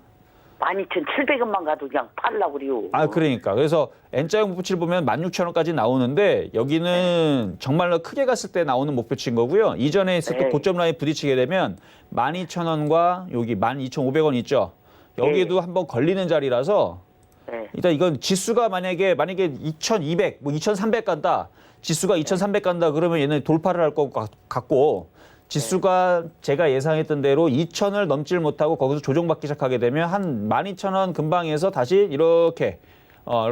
12,700원만 가도 그냥 팔라고 그래요. 그러니까. 그래서 N자형 목표치를 보면 16,000원까지 나오는데 여기는 정말로 크게 갔을 때 나오는 목표치인 거고요. 이전에 있었던 네. 고점 라인 부딪히게 되면 12,000원과 여기 12,500원 있죠. 여기도 한번 걸리는 자리라서 네. 일단 이건 지수가 만약에 2,200, 2,300 간다. 지수가 2,300 간다 그러면 얘는 돌파를 할 것 같고 지수가 제가 예상했던 대로 2,000을 넘질 못하고 거기서 조정받기 시작하게 되면 한 12,000원 근방에서 다시 이렇게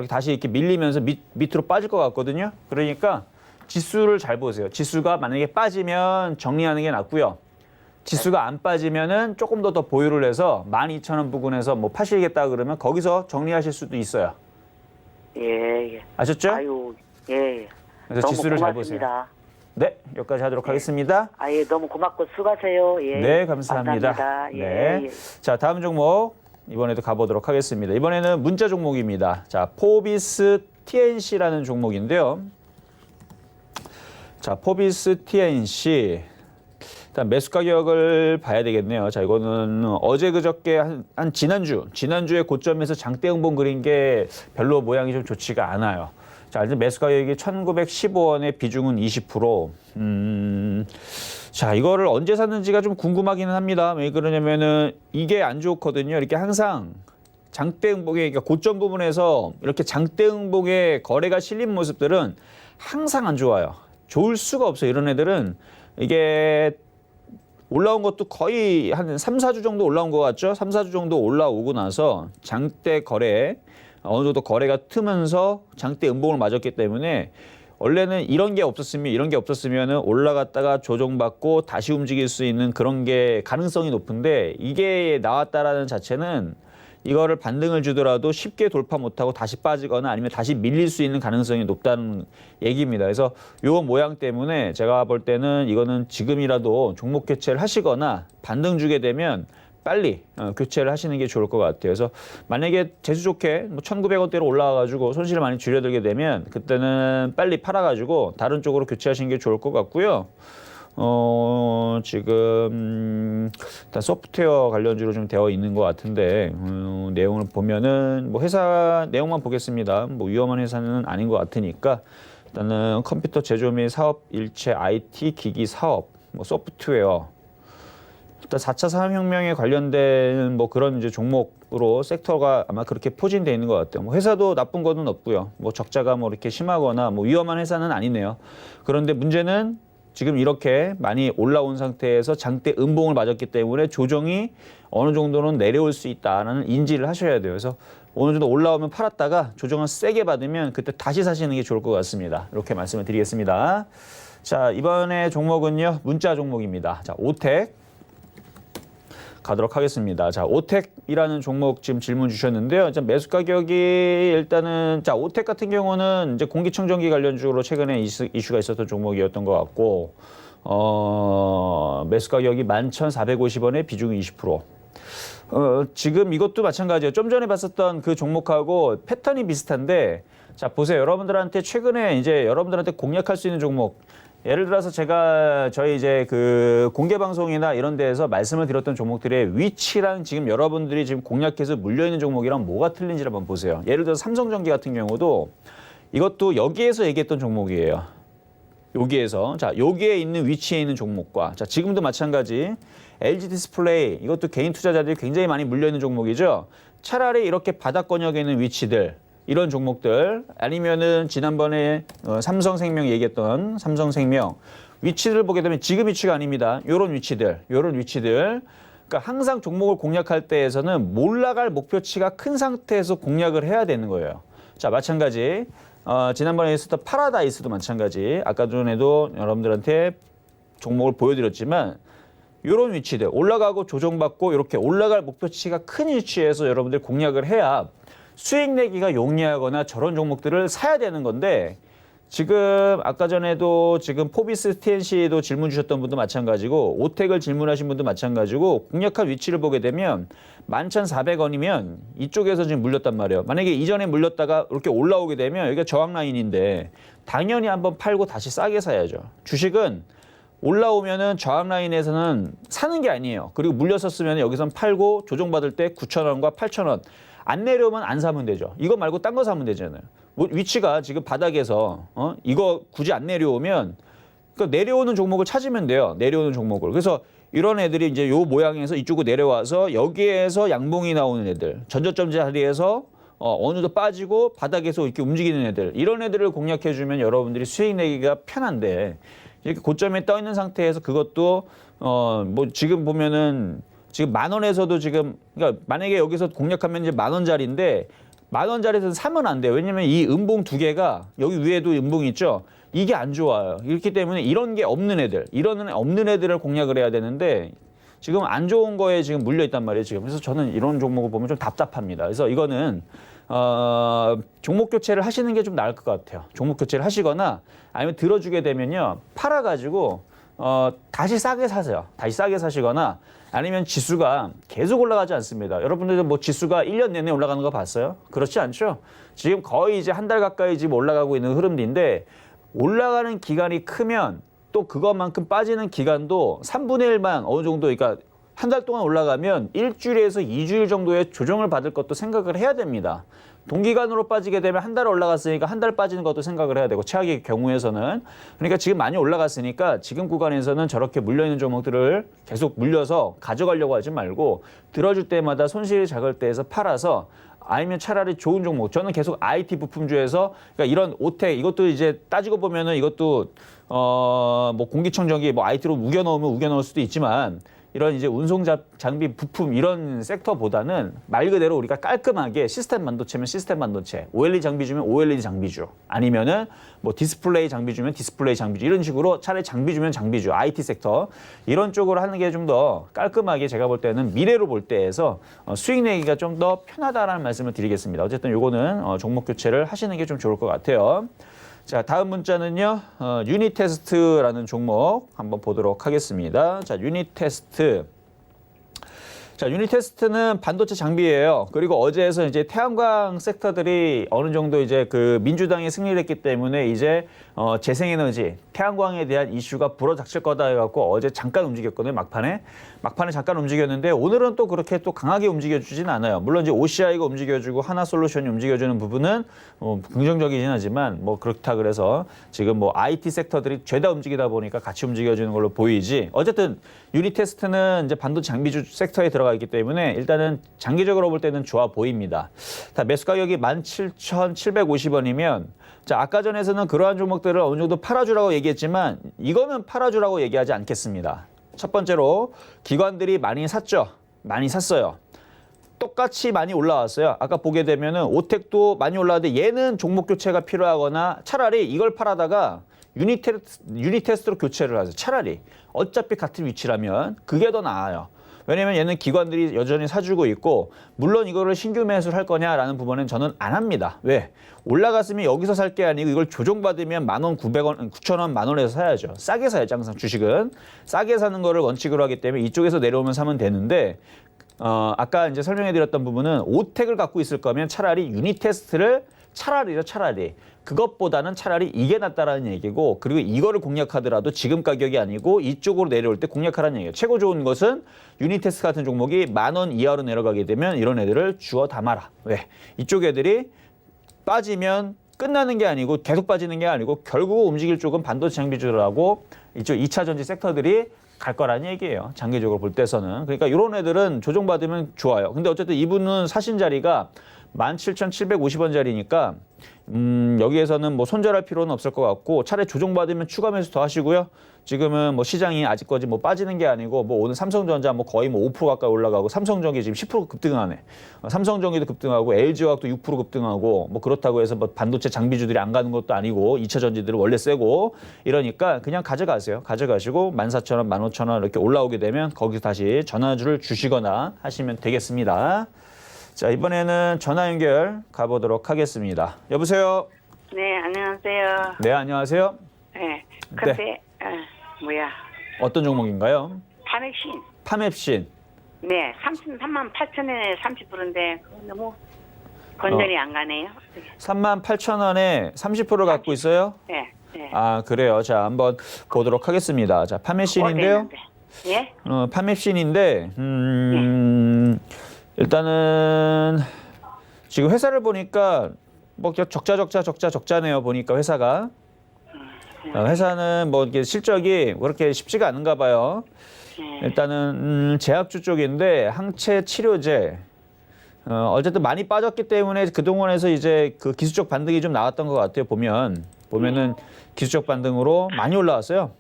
다시 이렇게 밀리면서 밑으로 빠질 것 같거든요. 그러니까 지수를 잘 보세요. 지수가 만약에 빠지면 정리하는 게 낫고요. 지수가 안 빠지면은 조금 더 보유를 해서 12,000원 부근에서 뭐 파시겠다 그러면 거기서 정리하실 수도 있어요. 예. 아셨죠? 아유 예. 그래서 너무 지수를 잘 고맙습니다. 보세요. 네, 여기까지 하도록 하겠습니다. 예, 너무 고맙고 수고하세요. 예. 네, 감사합니다. 감사합니다. 네. 예. 자, 다음 종목 이번에도 가보도록 하겠습니다. 이번에는 문자 종목입니다. 자, 포비스 TNC라는 종목인데요. 자, 포비스 TNC. 일단 매수 가격을 봐야 되겠네요. 자, 이거는 어제 그저께 한 지난주에 고점에서 장대 음봉 그린 게 별로 모양이 좀 좋지가 않아요. 자, 이제 매수 가격이 1,915원에 비중은 20%. 자, 이거를 언제 샀는지가 좀 궁금하기는 합니다. 왜 그러냐면은 이게 안 좋거든요. 이렇게 항상 장대응봉의 그러니까 고점 부분에서 이렇게 장대응봉의 거래가 실린 모습들은 항상 안 좋아요. 좋을 수가 없어요. 이런 애들은 이게 올라온 것도 거의 한 3, 4주 정도 올라온 것 같죠? 3, 4주 정도 올라오고 나서 장대 거래 어느 정도 거래가 트면서 장대 음봉을 맞았기 때문에 원래는 이런 게 없었으면 올라갔다가 조정받고 다시 움직일 수 있는 그런 게 가능성이 높은데 이게 나왔다라는 자체는 이거를 반등을 주더라도 쉽게 돌파 못하고 다시 빠지거나 아니면 다시 밀릴 수 있는 가능성이 높다는 얘기입니다. 그래서 요 모양 때문에 제가 볼 때는 이거는 지금이라도 종목 교체를 하시거나 반등 주게 되면 빨리 교체를 하시는 게 좋을 것 같아요. 그래서 만약에 재수 좋게 뭐 1,900원대로 올라와가지고 손실을 많이 줄여들게 되면 그때는 빨리 팔아가지고 다른 쪽으로 교체하시는 게 좋을 것 같고요. 지금 일단 소프트웨어 관련주로 좀 되어 있는 것 같은데 내용을 보면은 뭐 회사 내용만 보겠습니다. 뭐 위험한 회사는 아닌 것 같으니까 일단은 컴퓨터 제조 및 사업 일체 IT 기기 사업 뭐 소프트웨어 일단 4차 산업혁명에 관련된 뭐 그런 이제 종목으로 섹터가 아마 그렇게 포진되어 있는 것 같아요. 뭐 회사도 나쁜 거는 없고요. 뭐 적자가 뭐 이렇게 심하거나 뭐 위험한 회사는 아니네요. 그런데 문제는 지금 이렇게 많이 올라온 상태에서 장대 음봉을 맞았기 때문에 조정이 어느 정도는 내려올 수 있다는 인지를 하셔야 돼요. 그래서 어느 정도 올라오면 팔았다가 조정을 세게 받으면 그때 다시 사시는 게 좋을 것 같습니다. 이렇게 말씀을 드리겠습니다. 자, 이번에 종목은요. 문자 종목입니다. 자, 오텍 가도록 하겠습니다. 자, 오텍이라는 종목 지금 질문 주셨는데요. 매수 가격이 일단은 자, 오텍 같은 경우는 이제 공기청정기 관련주로 최근에 이슈가 있었던 종목이었던 것 같고 매수 가격이 11,450원에 비중이 20%. 지금 이것도 마찬가지예요. 좀 전에 봤었던 그 종목하고 패턴이 비슷한데 자, 보세요. 여러분들한테 최근에 이제 여러분들한테 공략할 수 있는 종목 예를 들어서 제가 저희 이제 그 공개 방송이나 이런 데에서 말씀을 드렸던 종목들의 위치랑 지금 여러분들이 지금 공략해서 물려 있는 종목이랑 뭐가 틀린지를 한번 보세요. 예를 들어서 삼성전기 같은 경우도 이것도 여기에서 얘기했던 종목이에요. 여기에서 자, 여기에 있는 위치에 있는 종목과 자, 지금도 마찬가지 LG 디스플레이 이것도 개인 투자자들이 굉장히 많이 물려 있는 종목이죠. 차라리 이렇게 바닥권역에 있는 위치들 이런 종목들 아니면은 지난번에 삼성생명 얘기했던 삼성생명 위치들을 보게 되면 지금 위치가 아닙니다. 요런 위치들. 그러니까 항상 종목을 공략할 때에서는 몰라갈 목표치가 큰 상태에서 공략을 해야 되는 거예요. 자, 마찬가지 지난번에 있었던 파라다이스도 마찬가지. 아까 전에도 여러분들한테 종목을 보여드렸지만 요런 위치들 올라가고 조정받고 이렇게 올라갈 목표치가 큰 위치에서 여러분들 공략을 해야 수익 내기가 용이하거나 저런 종목들을 사야 되는 건데 지금 아까 전에도 지금 포비스 TNC도 질문 주셨던 분도 마찬가지고 오텍을 질문하신 분도 마찬가지고 공략한 위치를 보게 되면 11,400원이면 이쪽에서 지금 물렸단 말이에요. 만약에 이전에 물렸다가 이렇게 올라오게 되면 여기가 저항 라인인데 당연히 한번 팔고 다시 싸게 사야죠. 주식은 올라오면은 저항 라인에서는 사는 게 아니에요. 그리고 물렸었으면 여기선 팔고 조정받을 때 9,000원과 8,000원. 안 내려오면 안 사면 되죠. 이거 말고 딴 거 사면 되잖아요. 뭐 위치가 지금 바닥에서 이거 굳이 안 내려오면 그러니까 내려오는 종목을 찾으면 돼요. 내려오는 종목을. 그래서 이런 애들이 이제 요 모양에서 이쪽으로 내려와서 여기에서 양봉이 나오는 애들. 전저점 자리에서 어느 정도 빠지고 바닥에서 이렇게 움직이는 애들. 이런 애들을 공략해 주면 여러분들이 수익 내기가 편한데 이렇게 고점에 떠 있는 상태에서 그것도 뭐 지금 보면은 지금 10,000원에서도 지금 그러니까 만약에 여기서 공략하면 이제 10,000원짜리인데 10,000원짜리에서 사면 안 돼요. 왜냐면 이 음봉 두 개가 여기 위에도 음봉이 있죠. 이게 안 좋아요. 이렇기 때문에 이런 게 없는 애들, 이런 없는 애들을 공략을 해야 되는데 지금 안 좋은 거에 지금 물려 있단 말이에요. 지금 그래서 저는 이런 종목을 보면 좀 답답합니다. 그래서 이거는 종목 교체를 하시는 게 좀 나을 것 같아요. 종목 교체를 하시거나 아니면 들어주게 되면요 팔아가지고 다시 싸게 사세요. 다시 싸게 사시거나 아니면 지수가 계속 올라가지 않습니다. 여러분들도 뭐 지수가 1년 내내 올라가는 거 봤어요? 그렇지 않죠? 지금 거의 이제 한 달 가까이 지금 올라가고 있는 흐름인데 올라가는 기간이 크면 또 그것만큼 빠지는 기간도 3분의 1만 어느 정도 그러니까 한 달 동안 올라가면 일주일에서 2주일 정도의 조정을 받을 것도 생각을 해야 됩니다. 동기간으로 빠지게 되면 한 달 올라갔으니까 한 달 빠지는 것도 생각을 해야 되고 최악의 경우에서는 그러니까 지금 많이 올라갔으니까 지금 구간에서는 저렇게 물려있는 종목들을 계속 물려서 가져가려고 하지 말고 들어줄 때마다 손실이 작을 때에서 팔아서 아니면 차라리 좋은 종목 저는 계속 IT 부품주에서 그러니까 이런 오텍 이것도 이제 따지고 보면은 이것도 뭐 공기청정기 뭐 IT로 우겨 넣을 수도 있지만 이런 이제 운송 장비 부품 이런 섹터보다는 말 그대로 우리가 깔끔하게 시스템 반도체면 시스템 반도체, OLED 장비 주면 OLED 장비주, 아니면은 뭐 디스플레이 장비 주면 디스플레이 장비주 이런 식으로 차라리 장비 주면 장비주, IT 섹터 이런 쪽으로 하는 게 좀 더 깔끔하게 제가 볼 때는 미래로 볼 때에서 수익 내기가 좀 더 편하다라는 말씀을 드리겠습니다. 어쨌든 요거는 종목 교체를 하시는 게 좀 좋을 것 같아요. 자, 다음 문자는요. 유니테스트라는 종목 한번 보도록 하겠습니다. 자, 유니테스트. 자, 유니테스트는 반도체 장비예요. 그리고 어제에서 이제 태양광 섹터들이 어느 정도 이제 그 민주당이 승리를 했기 때문에 이제 재생에너지, 태양광에 대한 이슈가 불어닥칠 거다 해갖고 어제 잠깐 움직였거든요. 막판에 잠깐 움직였는데 오늘은 또 그렇게 또 강하게 움직여주진 않아요. 물론 이제 OCI가 움직여주고 하나솔루션이 움직여주는 부분은 긍정적이긴 하지만 뭐 그렇다 그래서 지금 뭐 IT 섹터들이 죄다 움직이다 보니까 같이 움직여주는 걸로 보이지. 어쨌든 유니테스트는 이제 반도체 장비주 섹터에 들어가 있기 때문에 일단은 장기적으로 볼 때는 좋아 보입니다. 자, 매수 가격이 17,750원이면 자, 아까 전에서는 그러한 종목들을 어느 정도 팔아주라고 얘기했지만 이거는 팔아주라고 얘기하지 않겠습니다. 첫 번째로 기관들이 많이 샀죠. 많이 샀어요. 똑같이 많이 올라왔어요. 아까 보게 되면은 오텍도 많이 올라왔는데 얘는 종목 교체가 필요하거나 차라리 이걸 팔아다가 유니테스트로 교체를 하세요. 차라리 어차피 같은 위치라면 그게 더 나아요. 왜냐면 얘는 기관들이 여전히 사주고 있고 물론 이거를 신규 매수를 할 거냐라는 부분은 저는 안 합니다. 왜? 올라갔으면 여기서 살 게 아니고 이걸 조정받으면 10,000원, 900원, 9,000원, 10,000원에서 사야죠. 싸게 사야죠. 항상 주식은. 싸게 사는 거를 원칙으로 하기 때문에 이쪽에서 내려오면 사면 되는데 아까 이제 설명해 드렸던 부분은 오텍을 갖고 있을 거면 차라리 유니테스트를 차라리 그것보다는 차라리 이게 낫다라는 얘기고 그리고 이거를 공략하더라도 지금 가격이 아니고 이쪽으로 내려올 때 공략하라는 얘기예요. 최고 좋은 것은 유니테스트 같은 종목이 10,000원 이하로 내려가게 되면 이런 애들을 주워 담아라. 왜? 이쪽 애들이 빠지면 끝나는 게 아니고 계속 빠지는 게 아니고 결국 움직일 쪽은 반도체 장비주라고 이쪽 2차 전지 섹터들이 갈 거라는 얘기예요. 장기적으로 볼 때서는. 그러니까 이런 애들은 조정받으면 좋아요. 근데 어쨌든 이분은 사신 자리가 17,750원짜리니까 여기에서는 뭐 손절할 필요는 없을 것 같고 차라리 조정받으면 추가 매수 더 하시고요. 지금은 뭐 시장이 아직까지 뭐 빠지는 게 아니고 뭐 오늘 삼성전자 뭐 거의 뭐 5% 가까이 올라가고 삼성전기 지금 10% 급등하네. 삼성전기도 급등하고 LG화학도 6% 급등하고 뭐 그렇다고 해서 뭐 반도체 장비주들이 안 가는 것도 아니고 2차 전지들은 원래 세고 이러니까 그냥 가져가세요. 가져가시고 14,000원, 15,000원 이렇게 올라오게 되면 거기서 다시 전화주를 주시거나 하시면 되겠습니다. 자, 이번에는 전화 연결 가보도록 하겠습니다. 여보세요? 네, 안녕하세요. 네, 안녕하세요. 네. 근데 뭐야? 어떤 종목인가요? 파맥신. 파맵신. 네. 33만 8천원에 30%인데 너무 건전이 안 가네요. 38,000원에 30%를 갖고 있어요? 네. 네. 아, 그래요. 자, 한번 보도록 하겠습니다. 자, 파맵신인데요. 예? 파맵신인데, 일단은 지금 회사를 보니까 뭐 적자네요. 보니까 회사가. 회사는 뭐 이게 실적이 그렇게 쉽지가 않은가 봐요. 일단은 제약주 쪽인데 항체 치료제. 어쨌든 많이 빠졌기 때문에 그동안에서 이제 그 기술적 반등이 좀 나왔던 것 같아요. 보면은 기술적 반등으로 많이 올라왔어요.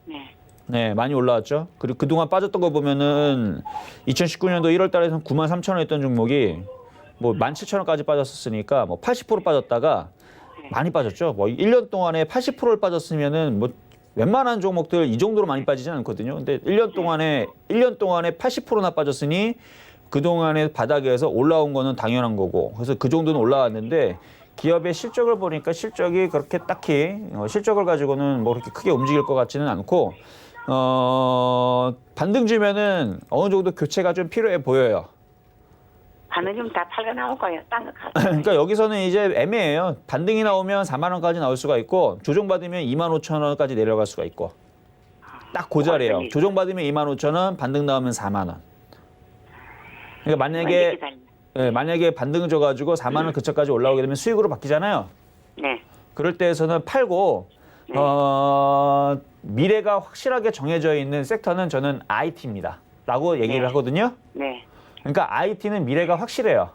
네. 네, 많이 올라왔죠. 그리고 그동안 빠졌던 거 보면은 2019년도 1월 달에서 93,000원 했던 종목이 뭐 17,000원까지 빠졌었으니까 뭐 80% 빠졌다가 많이 빠졌죠. 뭐 1년 동안에 80%를 빠졌으면은 뭐 웬만한 종목들 이 정도로 많이 빠지지 않거든요. 근데 1년 동안에 80%나 빠졌으니 그동안의 바닥에서 올라온 거는 당연한 거고. 그래서 그 정도는 올라왔는데 기업의 실적을 보니까 실적이 그렇게 딱히 실적을 가지고는 뭐 그렇게 크게 움직일 것 같지는 않고 반등 주면은 어느 정도 교체가 좀 필요해 보여요. 반은 좀 다 팔고 나올 거예요. 딴 거 가서. 그러니까 여기서는 이제 애매해요. 반등이 나오면 4만 원까지 나올 수가 있고 조정받으면 25,000원까지 내려갈 수가 있고 딱 그 자리예요. 조정받으면 25,000원, 반등 나오면 4만 원. 그러니까 만약에 반등 줘가지고 4만 원 근처까지 올라오게 되면 수익으로 바뀌잖아요. 네. 그럴 때에서는 팔고 미래가 확실하게 정해져 있는 섹터는 저는 IT입니다. 라고 얘기를 하거든요. 네. 그러니까 IT는 미래가 확실해요.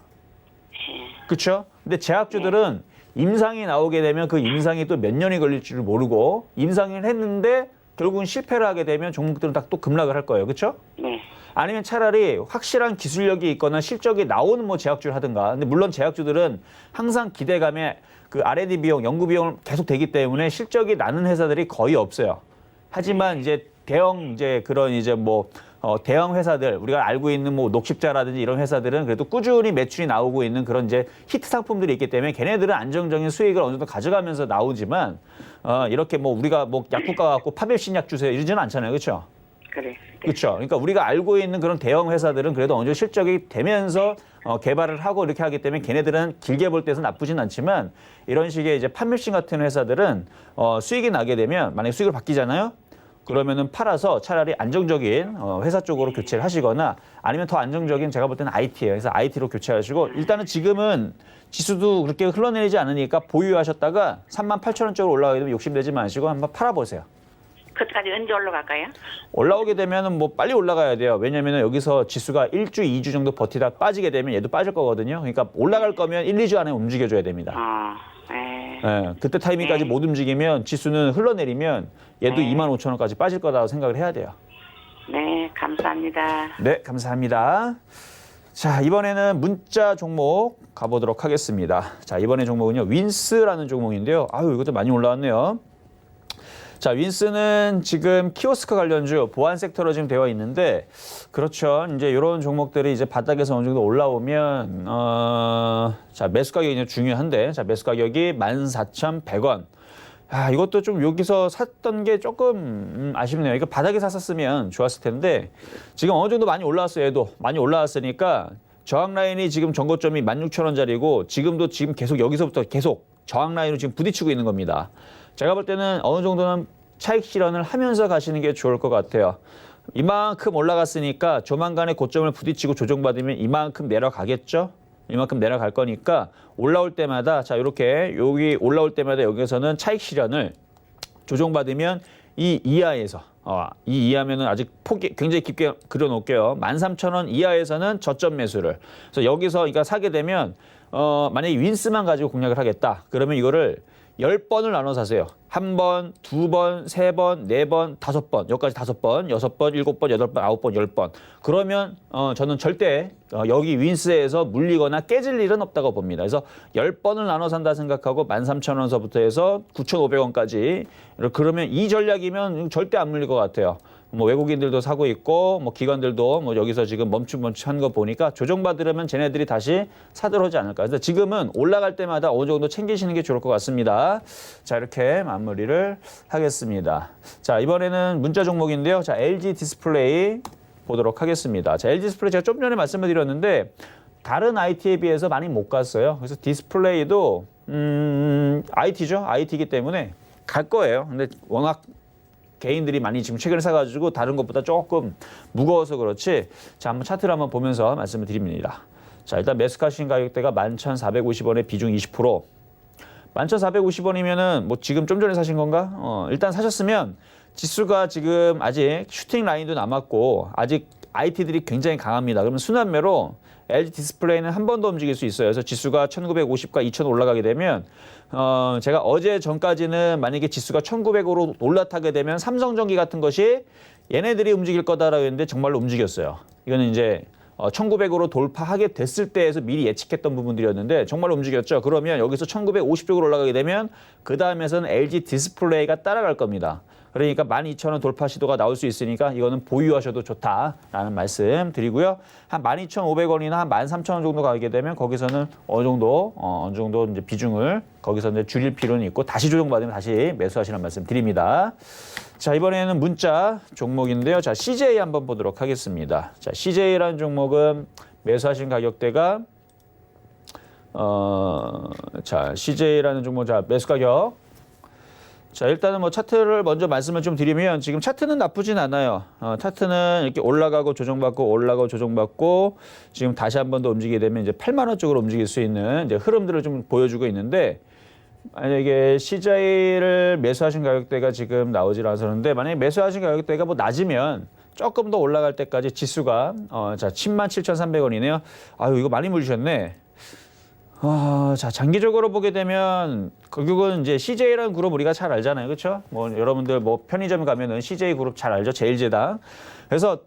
그렇죠? 근데 제약주들은 임상이 나오게 되면 그 임상이 또 몇 년이 걸릴 줄 모르고 임상을 했는데 결국은 실패를 하게 되면 종목들은 다 또 급락을 할 거예요. 그렇죠? 네. 아니면 차라리 확실한 기술력이 있거나 실적이 나오는 뭐 제약주를 하든가. 근데 물론 제약주들은 항상 기대감에 그 R&D 비용, 연구 비용을 계속 되기 때문에 실적이 나는 회사들이 거의 없어요. 하지만 이제 대형 회사들, 우리가 알고 있는 뭐 녹십자라든지 이런 회사들은 그래도 꾸준히 매출이 나오고 있는 그런 이제 히트 상품들이 있기 때문에 걔네들은 안정적인 수익을 어느 정도 가져가면서 나오지만 이렇게 뭐 우리가 뭐 약국가 갖고 파맵신 약 주세요 이러지는 않잖아요. 그렇죠? 그래. 그렇죠. 그러니까 우리가 알고 있는 그런 대형 회사들은 그래도 어느 정도 실적이 되면서 개발을 하고 이렇게 하기 때문에 걔네들은 길게 볼 때는 나쁘진 않지만 이런 식의 이제 판매신 같은 회사들은 수익이 나게 되면 만약에 수익을 받기잖아요. 그러면은 팔아서 차라리 안정적인 회사 쪽으로 교체를 하시거나 아니면 더 안정적인 제가 볼 때는 IT예요. 그래서 IT로 교체하시고 일단은 지금은 지수도 그렇게 흘러내리지 않으니까 보유하셨다가 38,000원 쪽으로 올라가게 되면 욕심내지 마시고 한번 팔아보세요. 그때까지 언제 올라갈까요? 올라오게 되면은 뭐 빨리 올라가야 돼요. 왜냐면은 여기서 지수가 1주, 2주 정도 버티다 빠지게 되면 얘도 빠질 거거든요. 그러니까 올라갈 거면 1, 2주 안에 움직여줘야 됩니다. 예, 그때 타이밍까지 못 움직이면 지수는 흘러내리면 얘도 25,000원까지 빠질 거라고 생각을 해야 돼요. 네, 감사합니다. 네, 감사합니다. 자, 이번에는 문자 종목 가보도록 하겠습니다. 자, 이번에 종목은요. 윈스라는 종목인데요. 아유, 이것도 많이 올라왔네요. 자, 윈스는 지금 키오스크 관련주 보안 섹터로 지금 되어 있는데 그렇죠. 이제 이런 종목들이 이제 바닥에서 어느 정도 올라오면 자, 매수 가격이 중요한데 자, 매수 가격이 14,100원. 아, 이것도 좀 여기서 샀던 게 조금 아쉽네요. 이거 바닥에 샀었으면 좋았을 텐데 지금 어느 정도 많이 올라왔어요. 얘도 많이 올라왔으니까 저항 라인이 지금 전고점이 16,000원짜리고 지금도 지금 계속 여기서부터 계속 저항 라인으로 지금 부딪히고 있는 겁니다. 제가 볼 때는 어느 정도는 차익 실현을 하면서 가시는 게 좋을 것 같아요. 이만큼 올라갔으니까 조만간에 고점을 부딪히고 조정받으면 이만큼 내려가겠죠? 이만큼 내려갈 거니까 올라올 때마다 자 이렇게 여기 올라올 때마다 여기서는 차익 실현을 조정받으면 이 이하에서 이 이하면은 아직 폭이 굉장히 깊게 그려놓을게요. 13,000원 이하에서는 저점 매수를. 그래서 여기서 그러니까 사게 되면 만약에 윈스만 가지고 공략을 하겠다. 그러면 이거를 10번을 나눠 사세요. 1번, 2번, 3번, 4번, 5번, 여기까지 5번, 6번, 7번, 8번, 9번, 10번. 그러면 저는 절대 여기 윈스에서 물리거나 깨질 일은 없다고 봅니다. 그래서 10번을 나눠 산다 생각하고 13,000원서부터 해서 9,500원까지. 그러면 이 전략이면 절대 안 물릴 것 같아요. 뭐 외국인들도 사고 있고 뭐 기관들도 뭐 여기서 지금 멈춤한 거 보니까 조정받으려면 쟤네들이 다시 사도록 하지 않을까. 그래서 지금은 올라갈 때마다 어느 정도 챙기시는 게 좋을 것 같습니다. 자, 이렇게 마무리를 하겠습니다. 자, 이번에는 문자 종목인데요. 자, LG 디스플레이 보도록 하겠습니다. 자, LG 디스플레이 제가 좀 전에 말씀을 드렸는데 다른 IT에 비해서 많이 못 갔어요. 그래서 디스플레이도 IT죠. IT이기 때문에 갈 거예요. 근데 워낙 개인들이 많이 지금 최근에 사가지고 다른 것보다 조금 무거워서 그렇지. 자, 한번 차트를 한번 보면서 말씀을 드립니다. 자, 일단 매수하신 가격대가 11,450원에 비중 20%. 11,450원이면은 뭐 지금 좀 전에 사신 건가? 일단 사셨으면 지수가 지금 아직 슈팅 라인도 남았고 아직 IT들이 굉장히 강합니다. 그러면 순환매로 LG 디스플레이는 한 번 더 움직일 수 있어요. 그래서 지수가 1950과 2000 올라가게 되면 제가 어제 전까지는 만약에 지수가 1900으로 올라타게 되면 삼성전기 같은 것이 얘네들이 움직일 거다라고 했는데 정말로 움직였어요. 이거는 이제 1900으로 돌파하게 됐을 때에서 미리 예측했던 부분들이었는데 정말로 움직였죠. 그러면 여기서 1950쪽으로 올라가게 되면 그 다음에서는 LG 디스플레이가 따라갈 겁니다. 그러니까 12,000원 돌파 시도가 나올 수 있으니까 이거는 보유하셔도 좋다라는 말씀 드리고요. 한 12,500원이나 한 13,000원 정도 가게 되면 거기서는 어느 정도 이제 비중을 거기서 이제 줄일 필요는 있고 다시 조정받으면 다시 매수하시는 말씀 드립니다. 자, 이번에는 문자 종목인데요. 자, CJ 한번 보도록 하겠습니다. 자, CJ라는 종목은 매수하신 가격대가 자, CJ라는 종목 자, 매수 가격 자, 일단은 뭐 차트를 먼저 말씀을 좀 드리면 지금 차트는 나쁘진 않아요. 차트는 이렇게 올라가고 조정받고 지금 다시 한 번 더 움직이게 되면 이제 8만 원 쪽으로 움직일 수 있는 이제 흐름들을 좀 보여주고 있는데 만약에 CJ를 매수하신 가격대가 지금 나오질 않았는데 만약에 매수하신 가격대가 뭐 낮으면 조금 더 올라갈 때까지 지수가 자, 107,300원이네요. 아유, 이거 많이 물리셨네. 자, 장기적으로 보게 되면 결국은 이제 CJ라는 그룹 우리가 잘 알잖아요. 그렇죠? 뭐 여러분들 뭐 편의점 가면은 CJ 그룹 잘 알죠? 제일제당. 그래서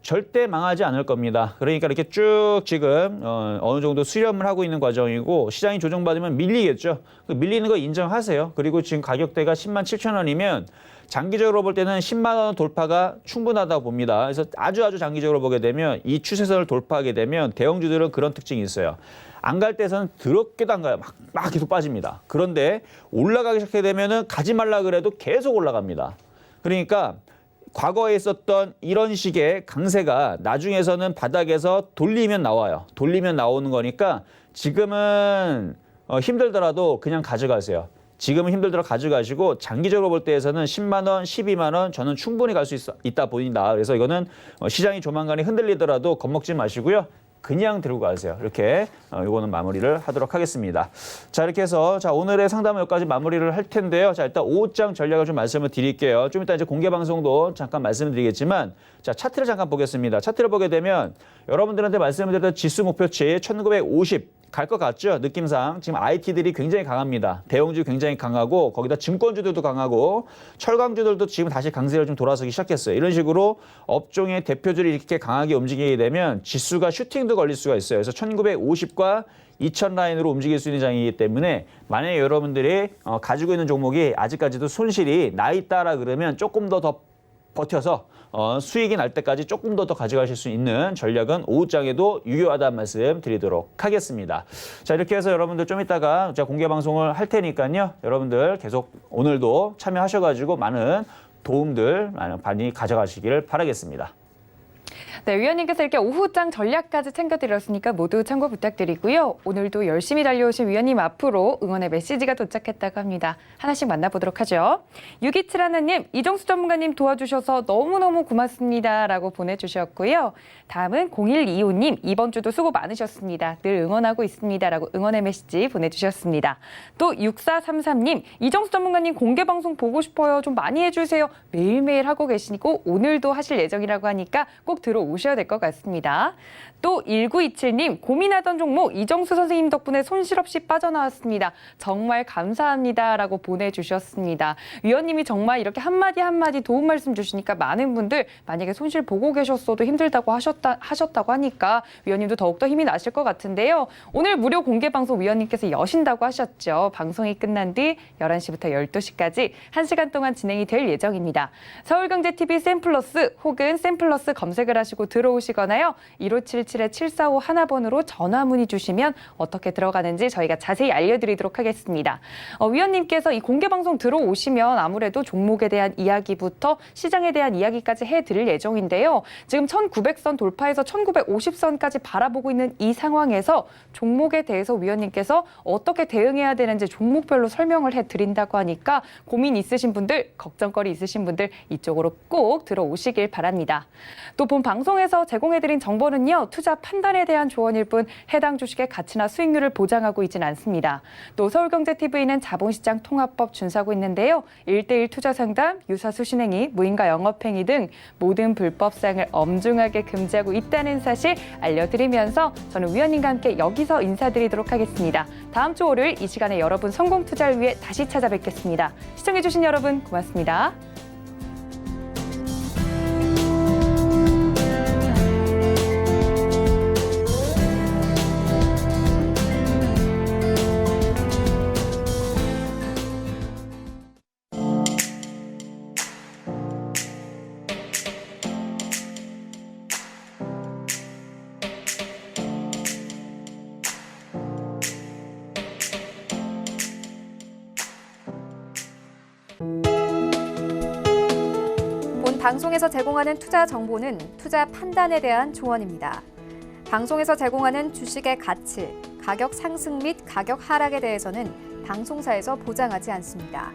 절대 망하지 않을 겁니다. 그러니까 이렇게 쭉 지금 어느 정도 수렴을 하고 있는 과정이고 시장이 조정받으면 밀리겠죠. 밀리는 거 인정하세요. 그리고 지금 가격대가 107,000원이면 장기적으로 볼 때는 10만 원 돌파가 충분하다고 봅니다. 그래서 아주 장기적으로 보게 되면 이 추세선을 돌파하게 되면 대형주들은 그런 특징이 있어요. 안 갈 때서는 더럽게도 안 가요. 막 계속 빠집니다. 그런데 올라가기 시작하게 되면은 가지 말라 그래도 계속 올라갑니다. 그러니까 과거에 있었던 이런 식의 강세가 나중에서는 바닥에서 돌리면 나와요. 돌리면 나오는 거니까 지금은 힘들더라도 그냥 가져가세요. 지금은 힘들더라도 가져가시고 장기적으로 볼 때에서는 10만 원, 12만 원 저는 충분히 갈 수 있다 보인다. 그래서 이거는 시장이 조만간에 흔들리더라도 겁먹지 마시고요. 그냥 들고 가세요. 이렇게 이거는 마무리를 하도록 하겠습니다. 자, 이렇게 해서 자, 오늘의 상담은 여기까지 마무리를 할 텐데요. 자, 일단 5장 전략을 좀 말씀을 드릴게요. 좀 이따 이제 공개 방송도 잠깐 말씀드리겠지만 자, 차트를 잠깐 보겠습니다. 차트를 보게 되면 여러분들한테 말씀드렸던 지수 목표치 1950 갈 것 같죠? 느낌상 지금 IT들이 굉장히 강합니다. 대형주 굉장히 강하고 거기다 증권주들도 강하고 철강주들도 지금 다시 강세를 좀 돌아서기 시작했어요. 이런 식으로 업종의 대표들이 이렇게 강하게 움직이게 되면 지수가 슈팅도 걸릴 수가 있어요. 그래서 1950과 2000 라인으로 움직일 수 있는 장이기 때문에 만약에 여러분들이 가지고 있는 종목이 아직까지도 손실이 나 있다라 그러면 조금 더 버텨서 수익이 날 때까지 조금 더 가져가실 수 있는 전략은 오후장에도 유효하다는 말씀 드리도록 하겠습니다. 자, 이렇게 해서 여러분들 좀 이따가 제가 공개 방송을 할 테니까요. 여러분들 계속 오늘도 참여하셔가지고 많은 도움들 많이 가져가시기를 바라겠습니다. 네, 위원님께서 이렇게 오후장 전략까지 챙겨드렸으니까 모두 참고 부탁드리고요. 오늘도 열심히 달려오신 위원님 앞으로 응원의 메시지가 도착했다고 합니다. 하나씩 만나보도록 하죠. 627 하나님, 이정수 전문가님 도와주셔서 너무너무 고맙습니다. 라고 보내주셨고요. 다음은 0125님, 이번 주도 수고 많으셨습니다. 늘 응원하고 있습니다. 라고 응원의 메시지 보내주셨습니다. 또 6433님, 이정수 전문가님 공개방송 보고 싶어요. 좀 많이 해주세요. 매일매일 하고 계시고 오늘도 하실 예정이라고 하니까 꼭 들어오시고 오셔야 될 것 같습니다. 또 1927님, 고민하던 종목 이정수 선생님 덕분에 손실 없이 빠져나왔습니다. 정말 감사합니다라고 보내주셨습니다. 위원님이 정말 이렇게 한마디 한마디 도움 말씀 주시니까 많은 분들 만약에 손실 보고 계셨어도 힘들다고 하셨다고 하니까 위원님도 더욱더 힘이 나실 것 같은데요. 오늘 무료 공개 방송 위원님께서 여신다고 하셨죠. 방송이 끝난 뒤 11시부터 12시까지 1시간 동안 진행이 될 예정입니다. 서울경제TV 샘플러스 혹은 샘플러스 검색을 하시고 들어오시거나요. 1577-7451 하나번으로 전화 문의 주시면 어떻게 들어가는지 저희가 자세히 알려드리도록 하겠습니다. 위원님께서 이 공개 방송 들어오시면 아무래도 종목에 대한 이야기부터 시장에 대한 이야기까지 해드릴 예정인데요. 지금 1900선 돌파해서 1950선까지 바라보고 있는 이 상황에서 종목에 대해서 위원님께서 어떻게 대응해야 되는지 종목별로 설명을 해드린다고 하니까 고민 있으신 분들, 걱정거리 있으신 분들 이쪽으로 꼭 들어오시길 바랍니다. 또 본 방송에서 제공해드린 정보는요, 투자 판단에 대한 조언일 뿐 해당 주식의 가치나 수익률을 보장하고 있지는 않습니다. 또 서울경제TV는 자본시장 통합법 준수하고 있는데요. 1:1 투자 상담, 유사 수신행위, 무인가 영업행위 등 모든 불법사항을 엄중하게 금지하고 있다는 사실 알려드리면서 저는 위원님과 함께 여기서 인사드리도록 하겠습니다. 다음 주 월요일 이 시간에 여러분 성공 투자를 위해 다시 찾아뵙겠습니다. 시청해주신 여러분 고맙습니다. 본 방송에서 제공하는 투자 정보는 투자 판단에 대한 조언입니다. 방송에서 제공하는 주식의 가치, 가격 상승 및 가격 하락에 대해서는 방송사에서 보장하지 않습니다.